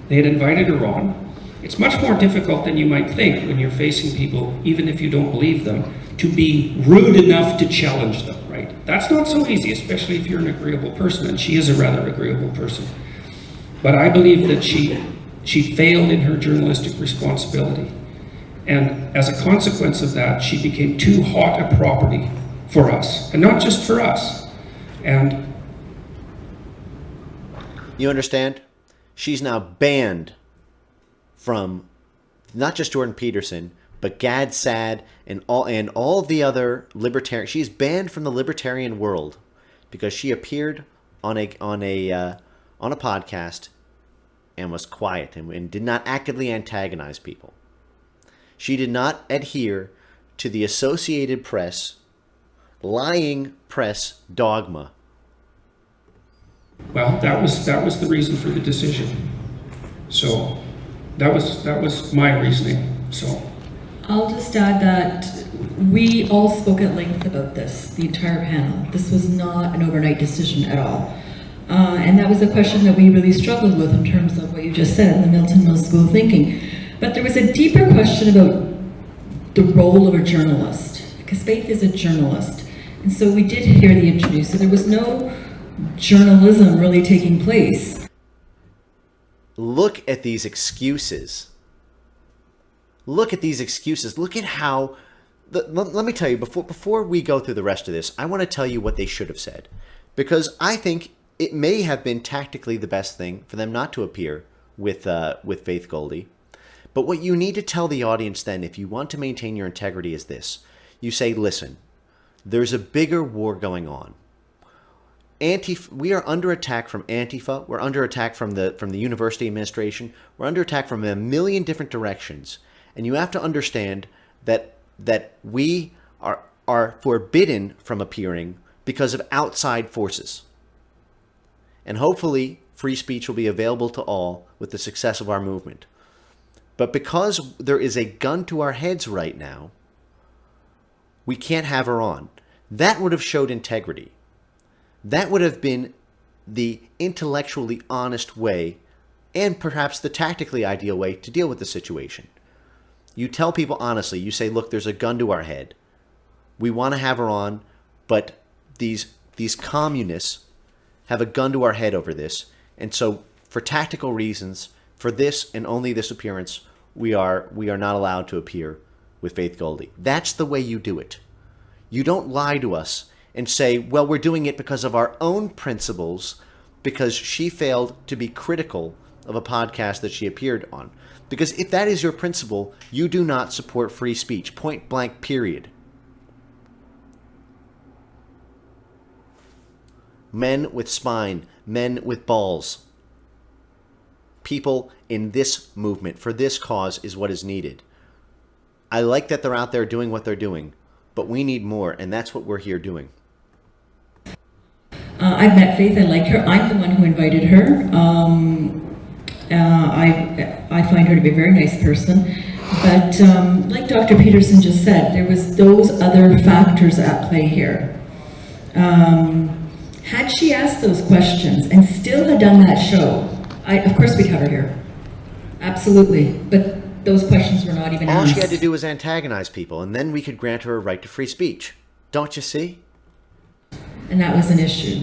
They had invited her on. It's much more difficult than you might think when you're facing people, even if you don't believe them, to be rude enough to challenge them, right? That's not so easy, especially if you're an agreeable person, and she is a rather agreeable person. But I believe that she failed in her journalistic responsibility. And as a consequence of that, she became too hot a property for us, and not just for us. And you understand? She's now banned from not just Jordan Peterson, but Gad Saad and all the other libertarian. She's banned from the libertarian world because she appeared on a podcast and was quiet and did not actively antagonize people. She did not adhere to the Associated Press lying press dogma. well, that was the reason for the decision. So that was my reasoning. So I'll just add that we all spoke at length about this, the entire panel. This was not an overnight decision at all. And that was a question that we really struggled with in terms of what you just said in the Milton Mill School thinking. But there was a deeper question about the role of a journalist, because Faith is a journalist. And so we did hear the interview, so there was no journalism really taking place. Look at these excuses. Look at these excuses. Look at how... Let me tell you, before we go through the rest of this, I want to tell you what they should have said. Because I think it may have been tactically the best thing for them not to appear with Faith Goldie. But what you need to tell the audience then, if you want to maintain your integrity, is this. You say, listen, there's a bigger war going on. We are under attack from Antifa. We're under attack from the university administration. We're under attack from a million different directions. And you have to understand that we are forbidden from appearing because of outside forces. And hopefully free speech will be available to all with the success of our movement. But because there is a gun to our heads right now, we can't have her on. That would have showed integrity. That would have been the intellectually honest way, and perhaps the tactically ideal way, to deal with the situation. You tell people honestly, you say, look, there's a gun to our head. We want to have her on, but these communists have a gun to our head over this. And so for tactical reasons, for this and only this appearance, we are not allowed to appear with Faith Goldy. That's the way you do it. You don't lie to us and say, well, we're doing it because of our own principles, because she failed to be critical of a podcast that she appeared on. Because if that is your principle, you do not support free speech, point blank, period. Men with spine, men with balls. People in this movement, for this cause, is what is needed. I like that they're out there doing what they're doing, but we need more, and that's what we're here doing. I've met Faith. I like her. I'm the one who invited her. I find her to be a very nice person. But like Dr. Peterson just said, there was those other factors at play here. Had she asked those questions and still had done that show, of course we'd have her here. Absolutely. But those questions were not even asked. All she had to do was antagonize people, and then we could grant her a right to free speech. Don't you see? And that was an issue.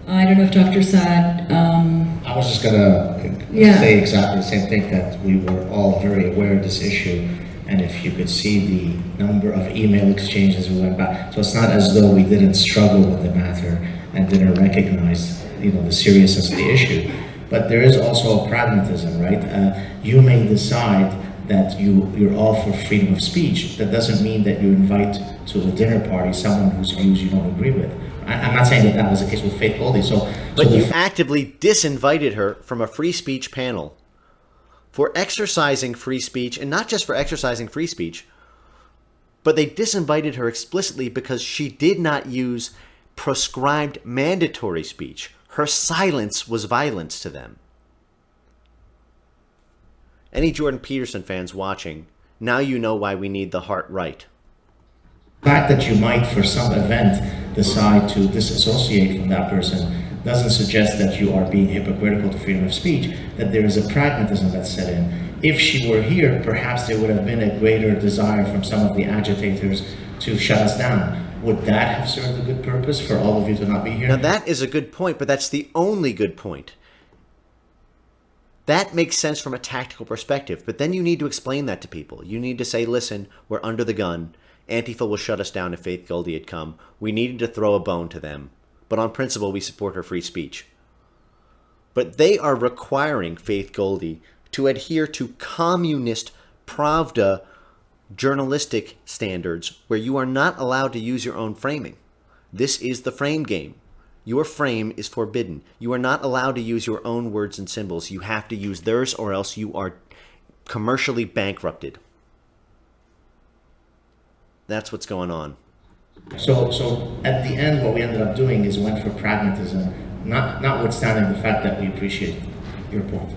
I don't know if Dr. Saad... I was just going to say exactly the same thing, that we were all very aware of this issue, and if you could see the number of email exchanges we went back. So it's not as though we didn't struggle with the matter and didn't recognize, the seriousness of the issue. But there is also a pragmatism, right? You may decide that you're all for freedom of speech. That doesn't mean that you invite to a dinner party someone whose views you don't agree with. I'm not saying that was the case with Faith Goldy. But you actively disinvited her from a free speech panel for exercising free speech, and not just for exercising free speech, but they disinvited her explicitly because she did not use prescribed mandatory speech. Her silence was violence to them. Any Jordan Peterson fans watching, now you know why we need the heart right. The fact that you might, for some event, decide to disassociate from that person doesn't suggest that you are being hypocritical to freedom of speech, that there is a pragmatism that's set in. If she were here, perhaps there would have been a greater desire from some of the agitators to shut us down. Would that have served a good purpose for all of you to not be here? Now that is a good point, but that's the only good point. That makes sense from a tactical perspective, but then you need to explain that to people. You need to say, listen, we're under the gun. Antifa will shut us down if Faith Goldy had come. We needed to throw a bone to them. But on principle, we support her free speech. But they are requiring Faith Goldy to adhere to communist Pravda journalistic standards where you are not allowed to use your own framing. This is the frame game. Your frame is forbidden. You are not allowed to use your own words and symbols. You have to use theirs, or else you are commercially bankrupted. That's what's going on. So at the end, what we ended up doing is went for pragmatism, notwithstanding the fact that we appreciate your point.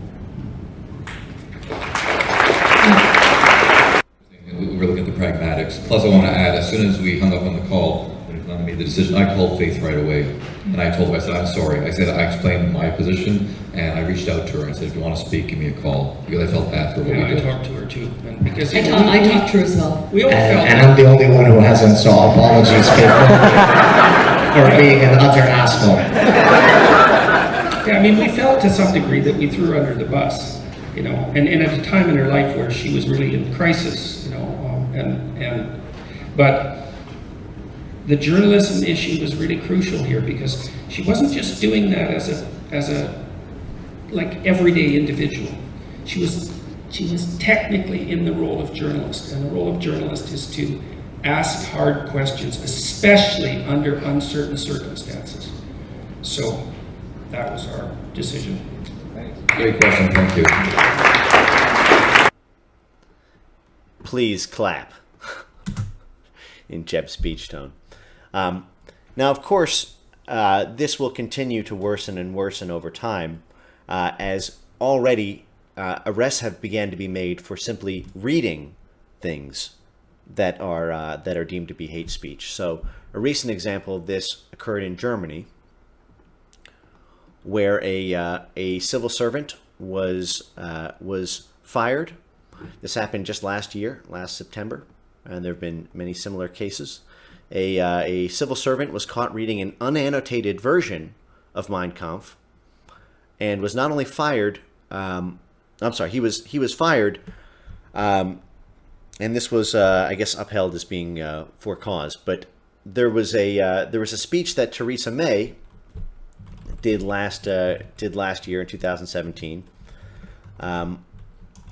We're looking at the pragmatics. Plus, I want to add, as soon as we hung up on the call, when I made the decision, I called Faith right away. And I told her, I said, I'm sorry. I said, I explained my position, and I reached out to her and said, if you want to speak, give me a call. Because I felt bad for what we did. I talked to her too. And because I talked to her as well. we all felt And I'm the only one who hasn't, so apologies for being an utter asshole. Yeah, I mean, we felt to some degree that we threw her under the bus, and at a time in her life where she was really in crisis, but the journalism issue was really crucial here because she wasn't just doing that as a like everyday individual. She was technically in the role of journalist, and the role of journalist is to ask hard questions, especially under uncertain circumstances. So that was our decision. Great question, thank you. Please clap in Jeb's speech tone. Now, of course, this will continue to worsen and worsen over time, as already arrests have began to be made for simply reading things that are deemed to be hate speech. So, a recent example of this occurred in Germany, where a civil servant was fired. This happened just last September, and there have been many similar cases. A civil servant was caught reading an unannotated version of Mein Kampf, and was not only fired. He was fired, and this was I guess upheld as being for cause. But there was a speech that Theresa May did last year in 2017.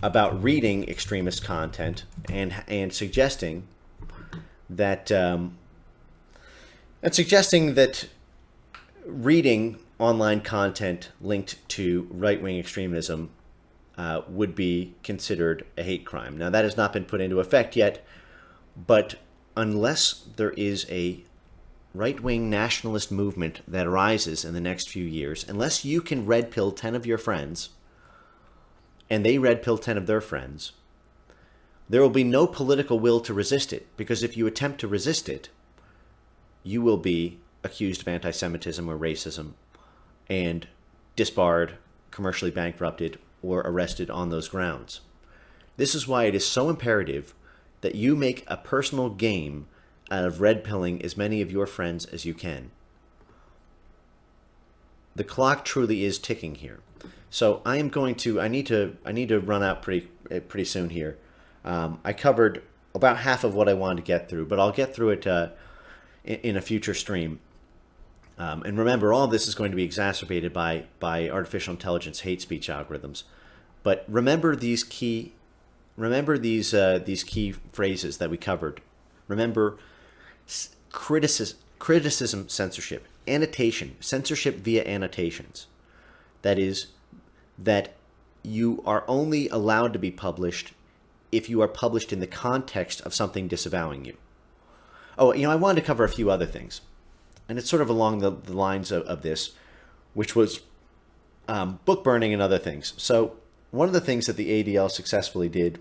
About reading extremist content and suggesting that reading online content linked to right-wing extremism would be considered a hate crime. Now, that has not been put into effect yet, but unless there is a right-wing nationalist movement that arises in the next few years, unless you can red pill 10 of your friends and they red pill 10 of their friends, there will be no political will to resist it, because if you attempt to resist it, you will be accused of anti-Semitism or racism and disbarred, commercially bankrupted, or arrested on those grounds. This is why it is so imperative that you make a personal game out of red pilling as many of your friends as you can. The clock truly is ticking here. So I need to run out pretty soon here. I covered about half of what I wanted to get through, but I'll get through it in a future stream. And remember, all of this is going to be exacerbated by artificial intelligence hate speech algorithms. But remember these key phrases that we covered. Remember criticism, censorship, annotation, censorship via annotations. That is, that you are only allowed to be published if you are published in the context of something disavowing you. Oh, I wanted to cover a few other things, and it's sort of along the lines of this, which was book burning and other things. So one of the things that the ADL successfully did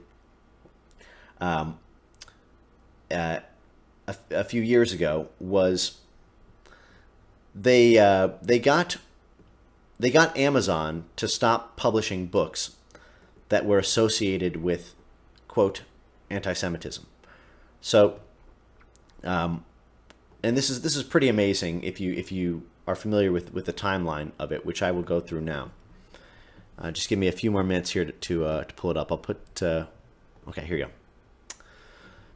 a few years ago was they got Amazon to stop publishing books that were associated with, quote, anti-Semitism. So, and this is pretty amazing if you are familiar with the timeline of it, which I will go through now. Just give me a few more minutes here to pull it up. I'll put okay, here you go.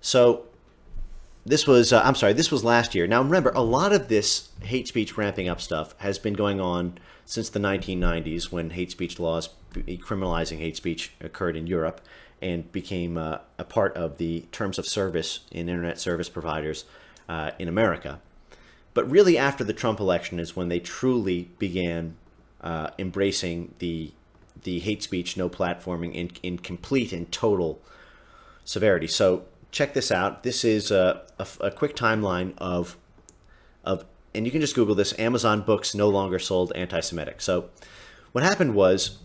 So this was this was last year. Now remember, a lot of this hate speech ramping up stuff has been going on since the 1990s, when hate speech laws criminalizing hate speech occurred in Europe and became a part of the terms of service in internet service providers in America. But really, after the Trump election is when they truly began embracing the hate speech, no platforming in complete and total severity. So check this out. This is a quick timeline of, and you can just Google this, Amazon books no longer sold anti-Semitic. So what happened was,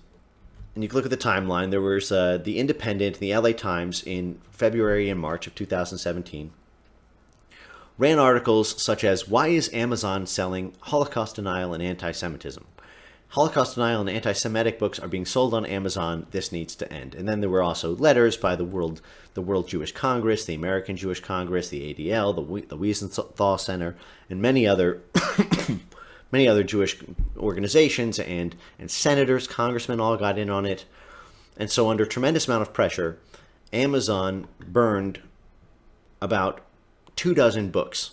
and you can look at the timeline, there was the Independent, the LA Times in February and March of 2017 ran articles such as, why is Amazon selling Holocaust denial and anti-Semitism? Holocaust denial and anti-Semitic books are being sold on Amazon. This needs to end. And then there were also letters by the World Jewish Congress, the American Jewish Congress, the ADL, the Wiesenthal Center, and many other Jewish organizations and senators, congressmen all got in on it. And so under a tremendous amount of pressure, Amazon burned about 24 books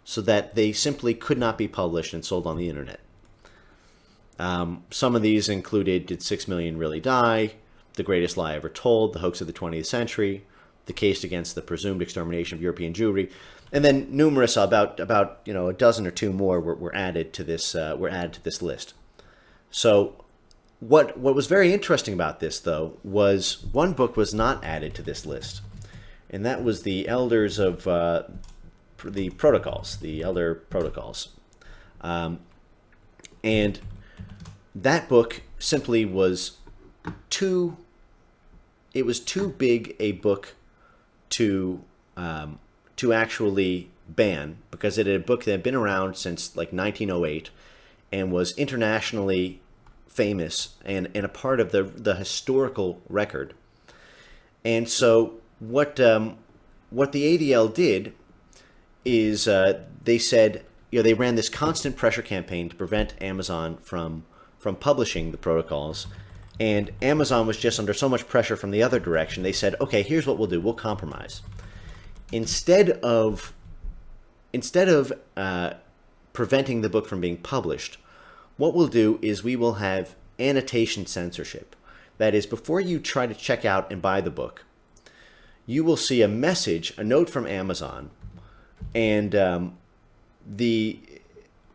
so that they simply could not be published and sold on the internet. Some of these included Did 6 Million Really Die?, The Greatest Lie Ever Told, The Hoax of the 20th Century, the case against the presumed extermination of European Jewry, and then numerous about a dozen or two more were added to this list. So what was very interesting about this, though, was one book was not added to this list, and that was the Elders of the Protocols, the Elder Protocols, and that book simply was too big a book to actually ban, because it had a book that had been around since like 1908 and was internationally famous and a part of the historical record. And so what the ADL did is they said, they ran this constant pressure campaign to prevent Amazon from publishing the protocols. And Amazon was just under so much pressure from the other direction, they said, okay, here's what we'll do. We'll compromise. Instead of preventing the book from being published, what we'll do is we will have annotation censorship. That is, before you try to check out and buy the book, you will see a message, a note from Amazon, and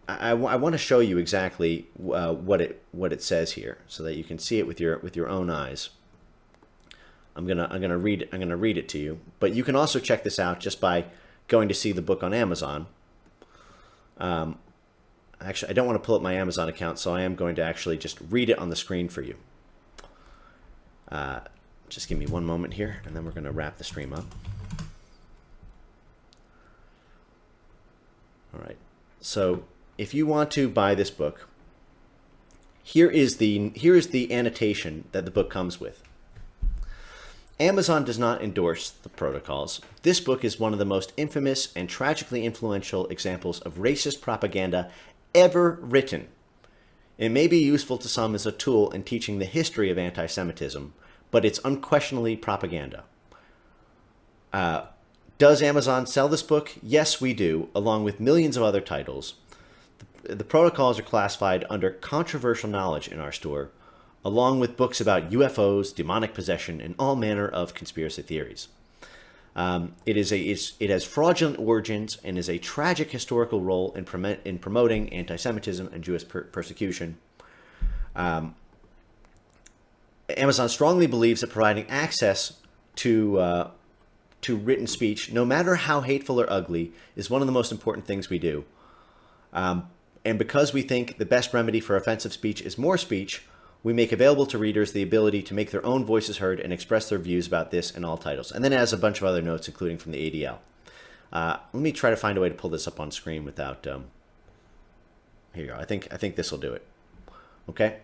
I want to show you exactly what it says here, so that you can see it with your own eyes. I'm gonna read it to you, but you can also check this out just by going to see the book on Amazon. Actually, I don't want to pull up my Amazon account, so I am going to actually just read it on the screen for you. Just give me one moment here, and then we're going to wrap the stream up. All right. So if you want to buy this book, here is the annotation that the book comes with. Amazon does not endorse the protocols. This book is one of the most infamous and tragically influential examples of racist propaganda ever written. It may be useful to some as a tool in teaching the history of anti-Semitism, but it's unquestionably propaganda. Does Amazon sell this book? Yes, we do, along with millions of other titles. The protocols are classified under controversial knowledge in our store, along with books about UFOs, demonic possession, and all manner of conspiracy theories. It has fraudulent origins and is a tragic historical role in promoting anti-Semitism and Jewish persecution. Amazon strongly believes that providing access to written speech, no matter how hateful or ugly, is one of the most important things we do. And because we think the best remedy for offensive speech is more speech, we make available to readers the ability to make their own voices heard and express their views about this in all titles. And then it has a bunch of other notes, including from the ADL. Let me try to find a way to pull this up on screen without... here you go. I think this will do it. Okay?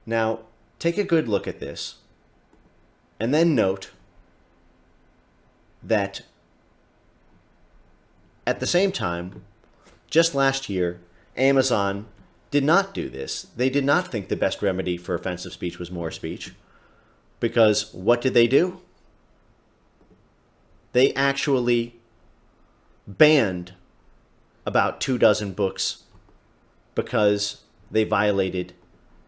Now, take a good look at this, and then note that at the same time, just last year, Amazon did not do this. They did not think the best remedy for offensive speech was more speech. Because what did they do? They actually banned about 24 books because they violated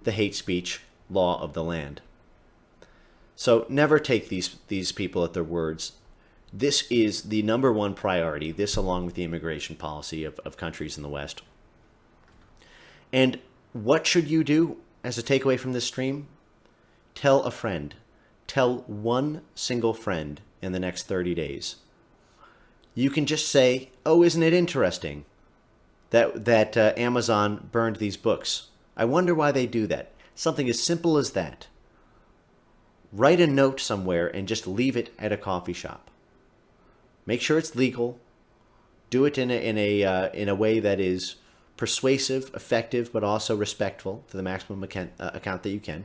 the hate speech law of the land. So never take these people at their words. This is the #1 priority, this along with the immigration policy of countries in the West. And what should you do as a takeaway from this stream? Tell a friend. Tell one single friend in the next 30 days. You can just say, oh, isn't it interesting that Amazon burned these books? I wonder why they do that. Something as simple as that. Write a note somewhere and just leave it at a coffee shop. Make sure it's legal. Do it in a way that is persuasive, effective, but also respectful to the maximum extent that you can.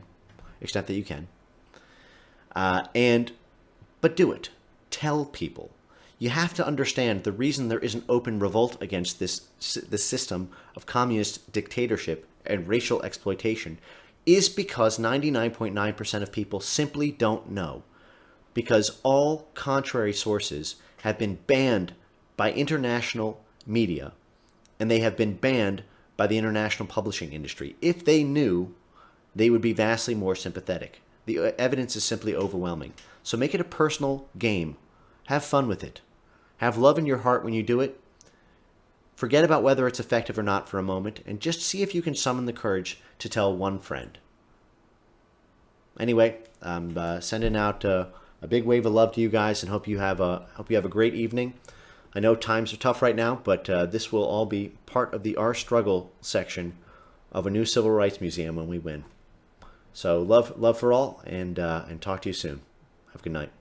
But do it. Tell people. You have to understand the reason there is an open revolt against this system of dictatorship and racial exploitation is because 99.9% of people simply don't know. Because all contrary sources have been banned by international media, and they have been banned by the international publishing industry. If they knew, they would be vastly more sympathetic. The evidence is simply overwhelming. So make it a personal game. Have fun with it. Have love in your heart when you do it. Forget about whether it's effective or not for a moment, and just see if you can summon the courage to tell one friend. Anyway, I'm sending out a big wave of love to you guys, and hope you have a great evening. I know times are tough right now, but this will all be part of the Our Struggle section of a new civil rights museum when we win. So love for all, and talk to you soon. Have a good night.